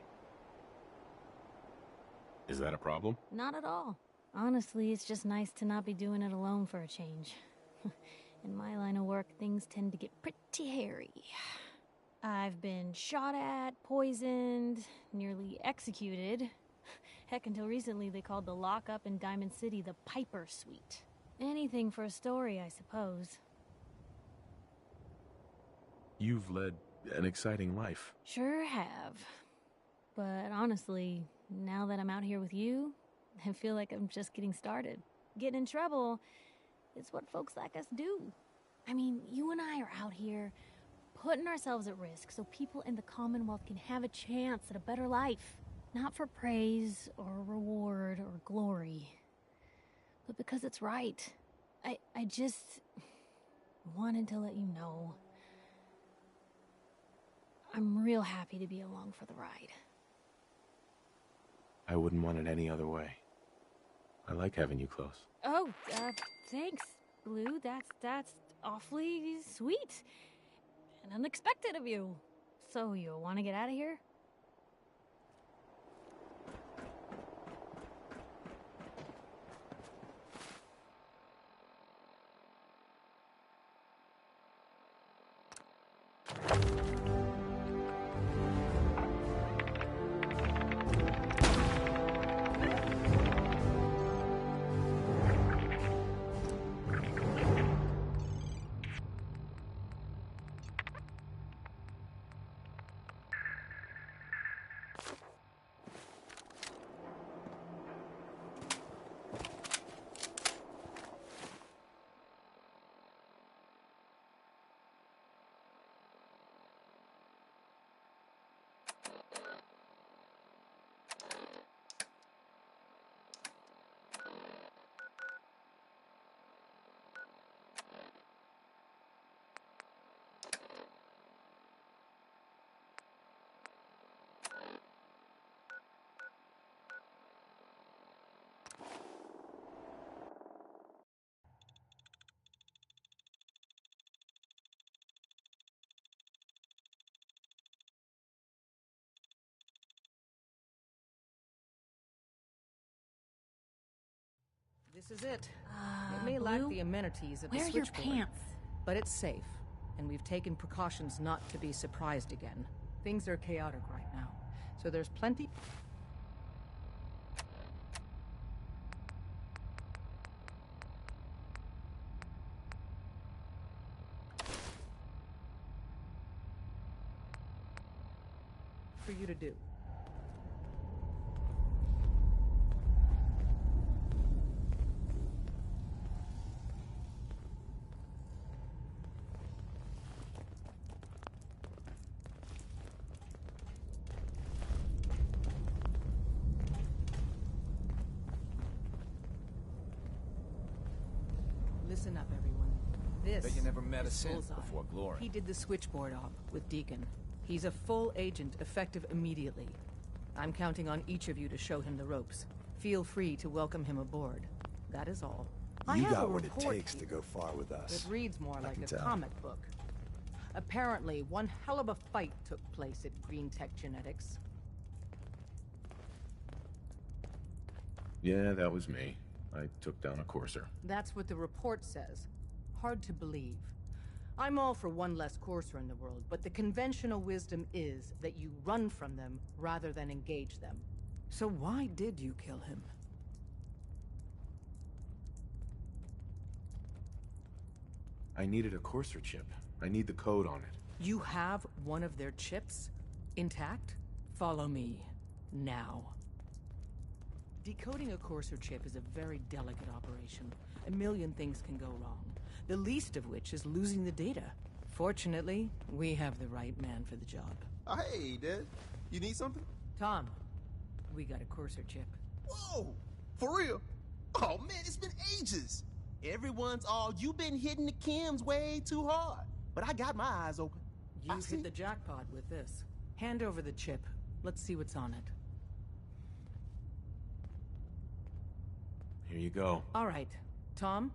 Is that a problem? Not at all. Honestly, it's just nice to not be doing it alone for a change. In my line of work, things tend to get pretty hairy. I've been shot at, poisoned, nearly executed. Heck, until recently they called the lockup in Diamond City the Piper Suite. Anything for a story, I suppose. You've led an exciting life. Sure have. But honestly, now that I'm out here with you, I feel like I'm just getting started. Getting in trouble is what folks like us do. I mean, you and I are out here putting ourselves at risk so people in the Commonwealth can have a chance at a better life. Not for praise or reward or glory, but because it's right. I just wanted to let you know. I'm real happy to be along for the ride. I wouldn't want it any other way. I like having you close. Oh, thanks, Blue. That's awfully sweet and unexpected of you. So you want to get out of here? This is it. It may lack Blue, the amenities of the wear your switchboard, pants. but it's safe, and we've taken precautions not to be surprised again. Things are chaotic right now, so there's plenty... for you to do. Listen up, everyone. This Bet you never met a is synth Bullseye. before Glory. He did the switchboard op with Deacon. He's a full agent, effective immediately. I'm counting on each of you to show him the ropes. Feel free to welcome him aboard. That is all. I You have a got what it report takes to here go far with us. that reads more I like can a tell. comic book. Apparently, one hell of a fight took place at Green Tech Genetics. Yeah, that was me. I took down a courser. That's what the report says. Hard to believe. I'm all for one less courser in the world, but the conventional wisdom is that you run from them rather than engage them. So why did you kill him? I needed a courser chip. I need the code on it. You have one of their chips? Intact? Follow me. Now. Decoding a courser chip is a very delicate operation. A million things can go wrong. The least of which is losing the data. Fortunately, we have the right man for the job. Hey, Dad. You need something? Tom, we got a courser chip. Whoa! For real? Oh, man, it's been ages. Everyone's all, you've been hitting the chems way too hard. But I got my eyes open. You've hit the jackpot with this. Hand over the chip. Let's see what's on it. Here you go. All right. Tom,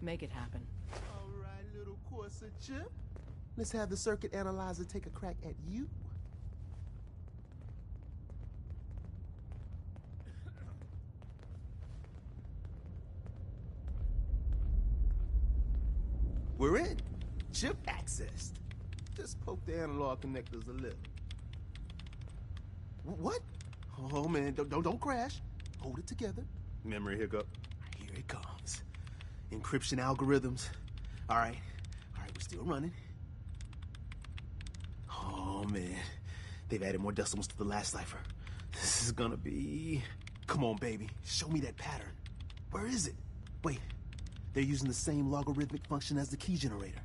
make it happen. All right, little courser chip. Let's have the circuit analyzer take a crack at you. We're in. Chip accessed. Just poke the analog connectors a little. What? Oh man, don't crash. Hold it together. Memory hiccup. Here it comes. Encryption algorithms. All right, we're still running. Oh man, they've added more decimals to the last cipher. This is gonna be... Come on, baby, show me that pattern. Where is it? Wait, they're using the same logarithmic function as the key generator.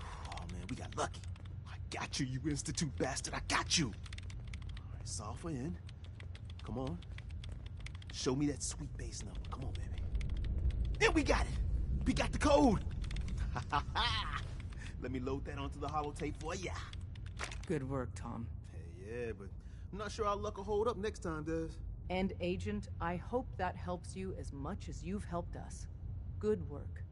Oh man, we got lucky. I got you, you institute bastard, I got you. All right, software in. Come on. Show me that sweet bass number. Come on, baby. And we got it. We got the code. Let me load that onto the holotape for ya. Good work, Tom. Hey, yeah, but I'm not sure our luck will hold up next time, Des. And Agent, I hope that helps you as much as you've helped us. Good work.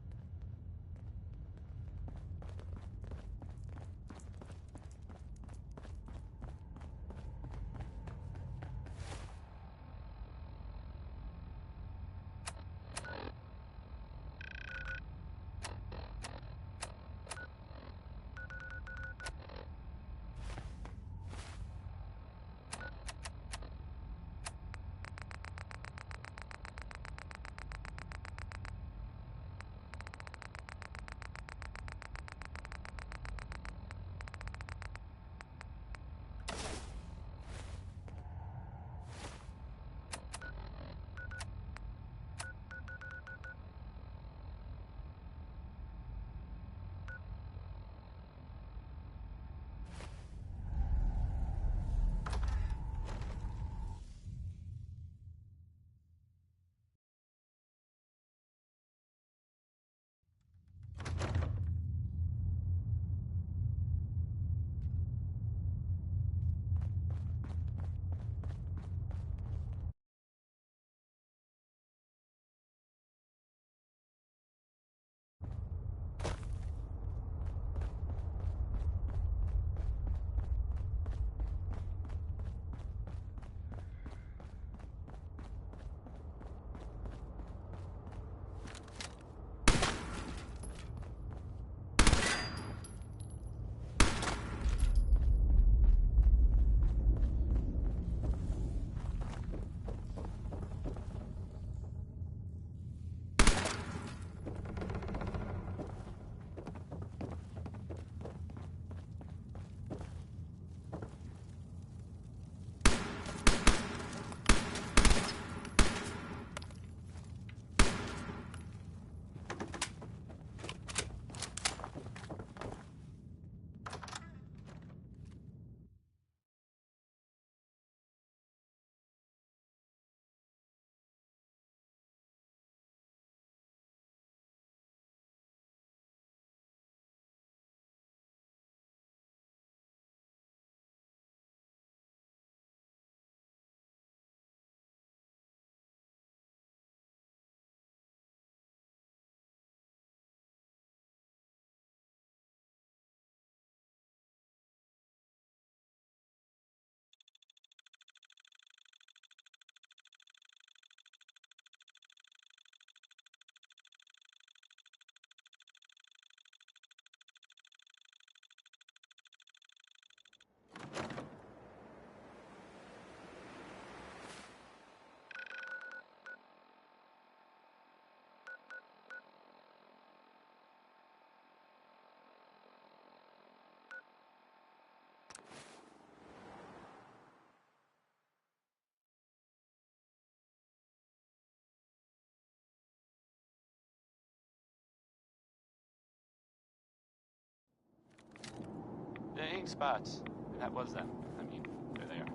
The ink spots. That was them. I mean, they're there.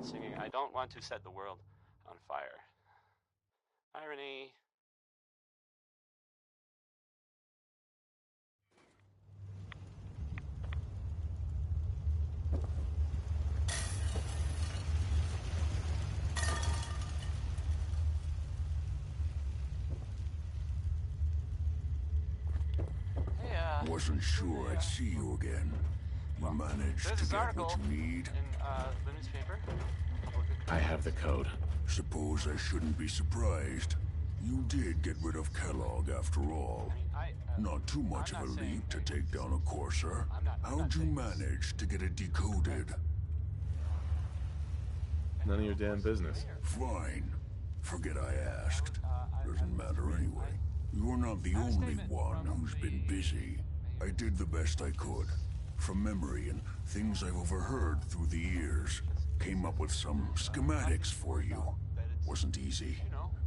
Singing, I don't want to set the world on fire. Irony. Wasn't sure I'd see you again. You managed to get what you need. In the newspaper. I have the code. Suppose I shouldn't be surprised. You did get rid of Kellogg after all. Not too much of a leap to take down a Courser. How'd you manage to get it decoded? None of your damn business. Fine. Forget I asked. Doesn't matter anyway. You're not the only one who's been busy. I did the best I could. From memory and things I've overheard through the years. Came up with some schematics for you. Wasn't easy.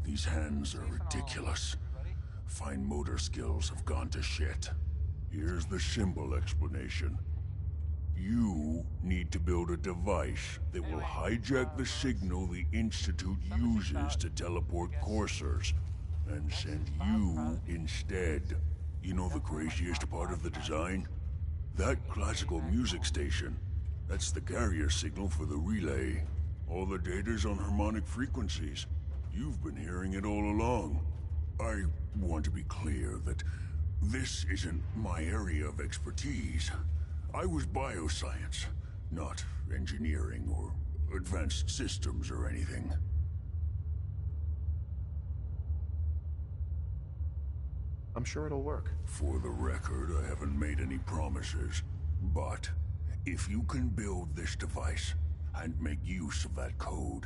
These hands are ridiculous. Fine motor skills have gone to shit. Here's the symbol explanation. You need to build a device that will hijack the signal the Institute uses to teleport coursers, and send you instead. You know the craziest part of the design? That classical music station. That's the carrier signal for the relay. All the data's on harmonic frequencies. You've been hearing it all along. I want to be clear that this isn't my area of expertise. I was bioscience, not engineering or advanced systems or anything. I'm sure it'll work. For the record, I haven't made any promises. But if you can build this device and make use of that code,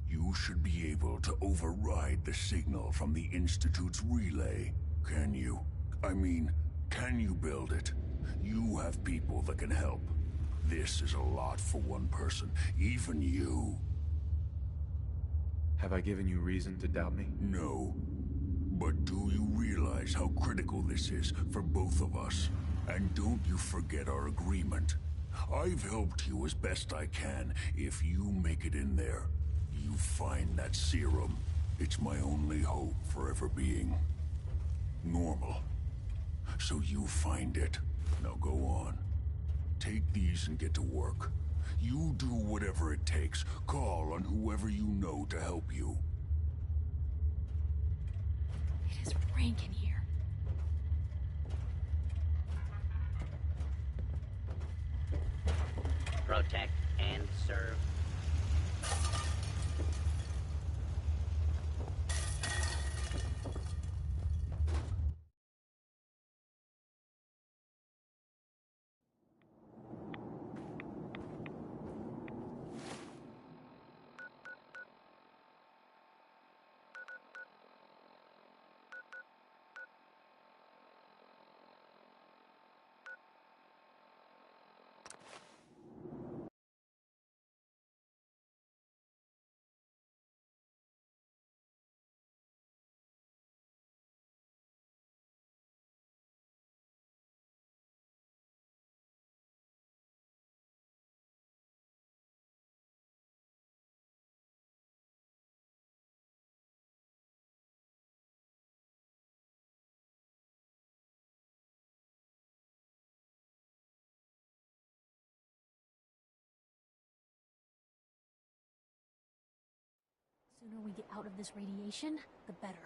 you should be able to override the signal from the Institute's relay. Can you? I mean, can you build it? You have people that can help. This is a lot for one person, even you. Have I given you reason to doubt me? No. But do you realize how critical this is for both of us? And don't you forget our agreement. I've helped you as best I can. If you make it in there, you find that serum. It's my only hope for ever being normal. So you find it. Now go on. Take these and get to work. You do whatever it takes. Call on whoever you know to help you. It is rank in here. Protect and serve. The sooner we get out of this radiation, the better.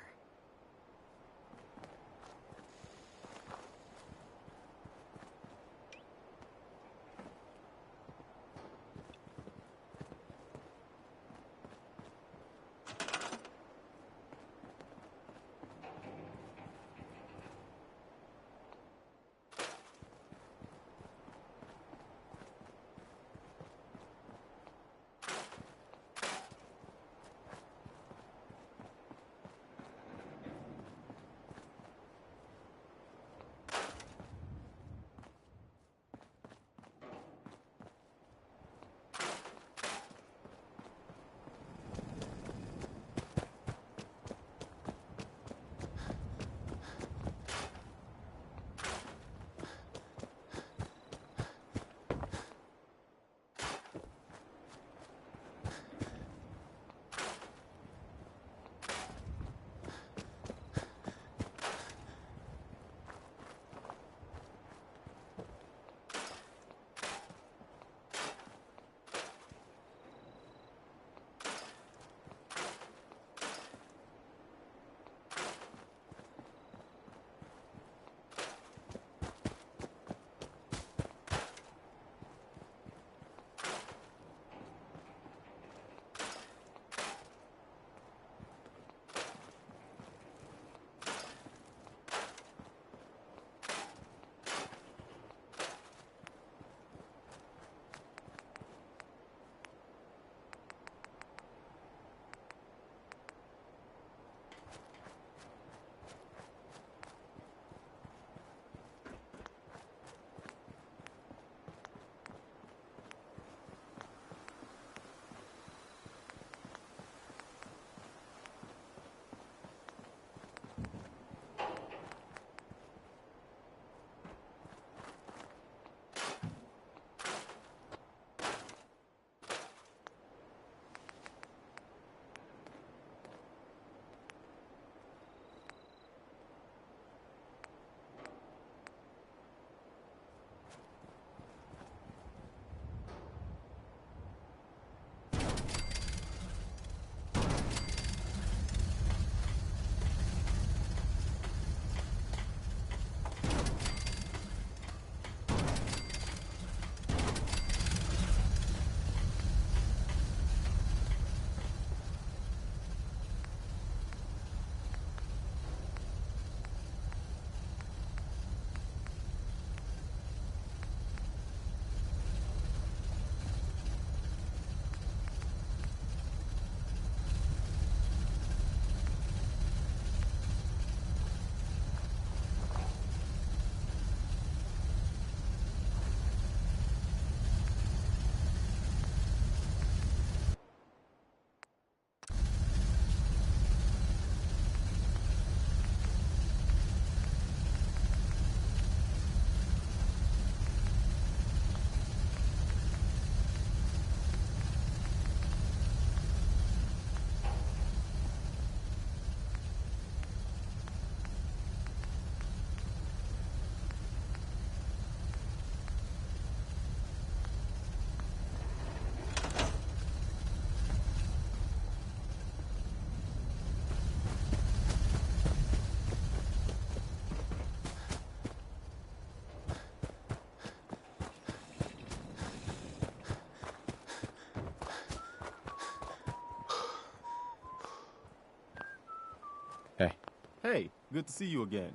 Hey, good to see you again.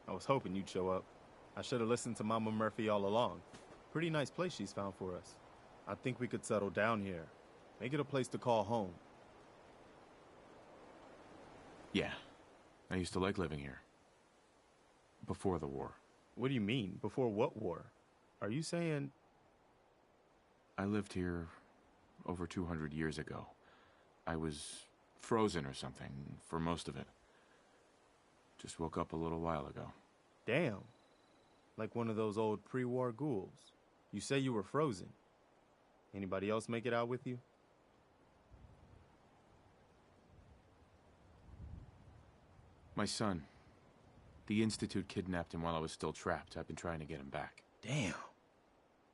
I was hoping you'd show up. I should have listened to Mama Murphy all along. Pretty nice place she's found for us. I think we could settle down here. Make it a place to call home. Yeah. I used to like living here. Before the war. What do you mean? Before what war? Are you saying... I lived here over 200 years ago. I was frozen or something for most of it. Just woke up a little while ago. Damn. Like one of those old pre-war ghouls. You say you were frozen. Anybody else make it out with you? My son. The Institute kidnapped him while I was still trapped. I've been trying to get him back. Damn.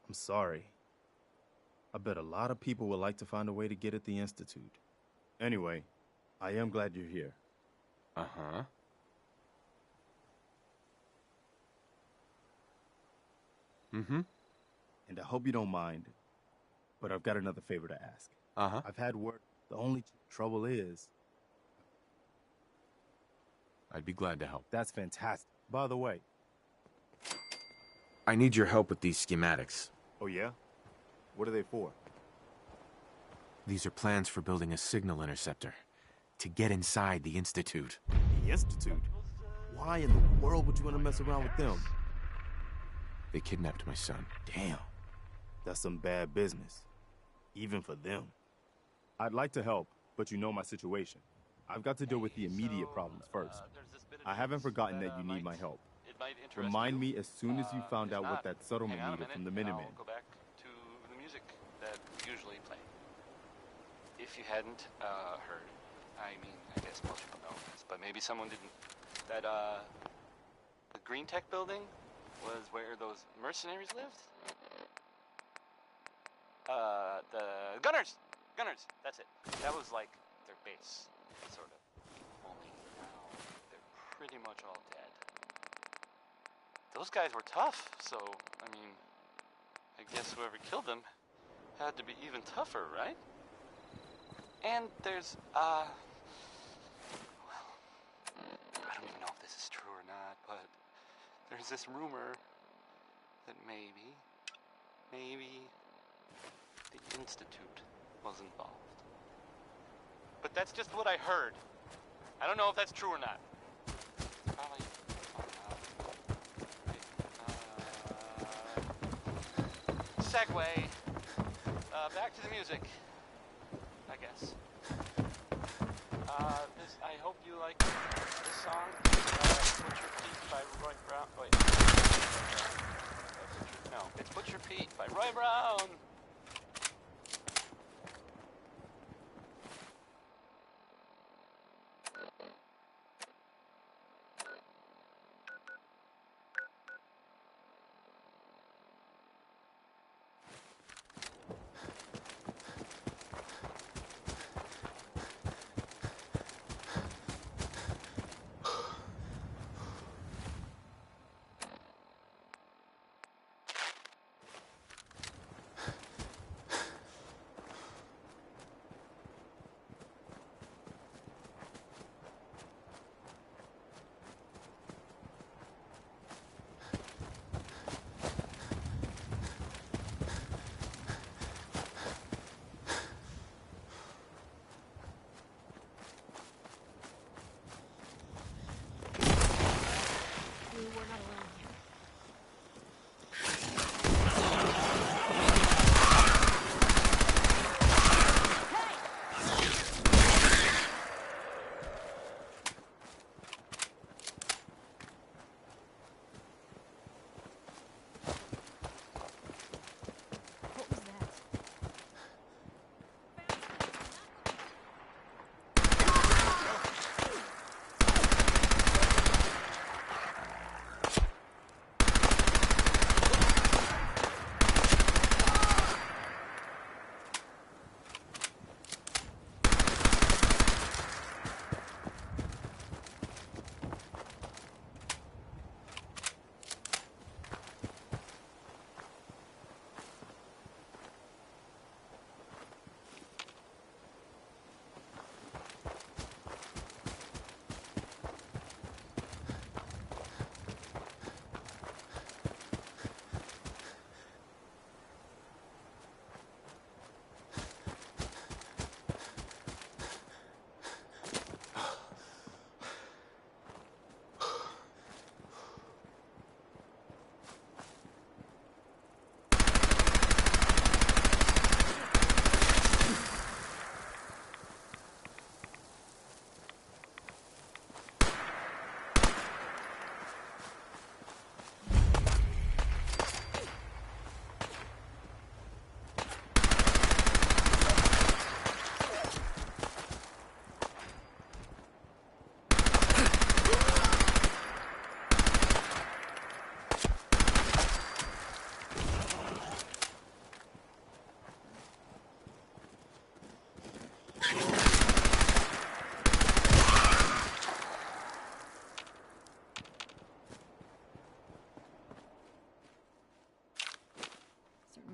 I'm sorry. I bet a lot of people would like to find a way to get at the Institute. Anyway, I am glad you're here. Uh-huh. Mm-hmm. And I hope you don't mind, but I've got another favor to ask. Uh-huh. I've had word. The only trouble is... I'd be glad to help. That's fantastic. By the way... I need your help with these schematics. Oh, yeah? What are they for? These are plans for building a signal interceptor to get inside the Institute. The Institute? Why in the world would you want to mess around with them? They kidnapped my son. Damn. That's some bad business. Even for them. I'd like to help, but you know my situation. I've got to deal with the immediate problems first. I haven't forgotten that you need my help. Remind me as soon as you found out what that settlement needed from the Minutemen. I'll go back to the music that usually play. If you hadn't heard, I mean, I guess most people know this, but maybe someone didn't. That the Green Tech building was where those mercenaries lived. The Gunners, that's it. That was like their base, sort of. Only now they're pretty much all dead. Those guys were tough, so, I mean, I guess whoever killed them had to be even tougher, right? And there's, well, I don't even know if this is true or not, but there's this rumor that maybe the Institute was involved. But that's just what I heard. I don't know if that's true or not. Probably. Segue. Back to the music, I guess. I hope you like this song. Butcher Pete by Roy Brown. Wait. No, it's Butcher Pete by Roy Brown.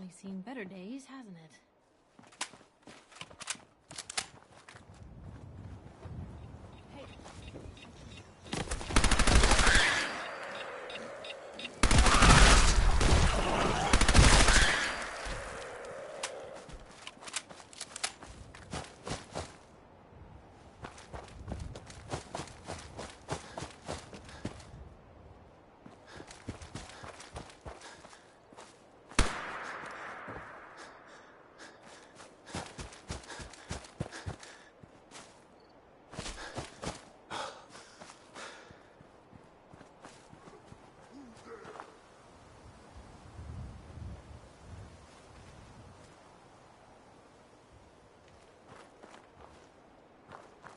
certainly seen better days, hasn't it?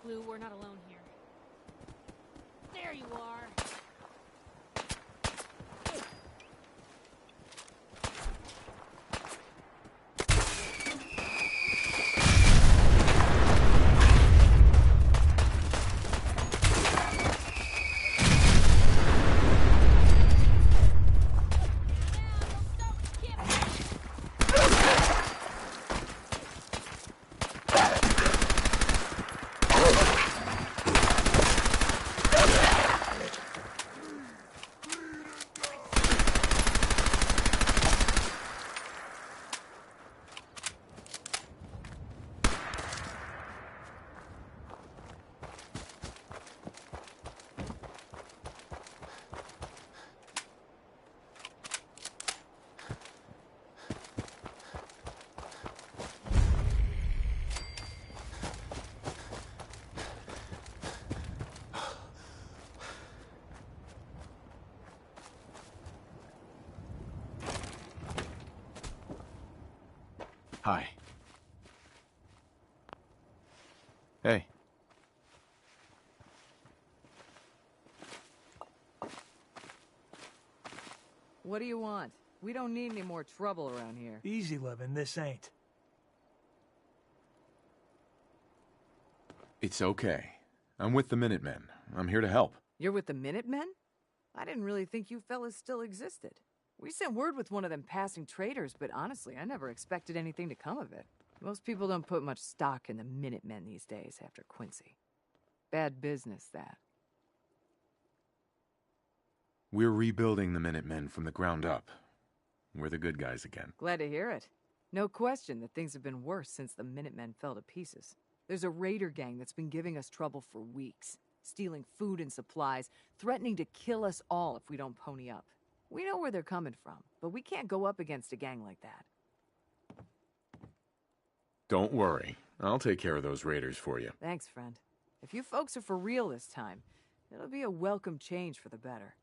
Blue, we're not alone here. There you are! Hi. Hey. What do you want? We don't need any more trouble around here. Easy living, this ain't. It's okay. I'm with the Minutemen. I'm here to help. You're with the Minutemen? I didn't really think you fellas still existed. We sent word with one of them passing traders, but honestly, I never expected anything to come of it. Most people don't put much stock in the Minutemen these days after Quincy. Bad business, that. We're rebuilding the Minutemen from the ground up. We're the good guys again. Glad to hear it. No question that things have been worse since the Minutemen fell to pieces. There's a raider gang that's been giving us trouble for weeks, stealing food and supplies, threatening to kill us all if we don't pony up. We know where they're coming from, but we can't go up against a gang like that. Don't worry. I'll take care of those raiders for you. Thanks, friend. If you folks are for real this time, it'll be a welcome change for the better.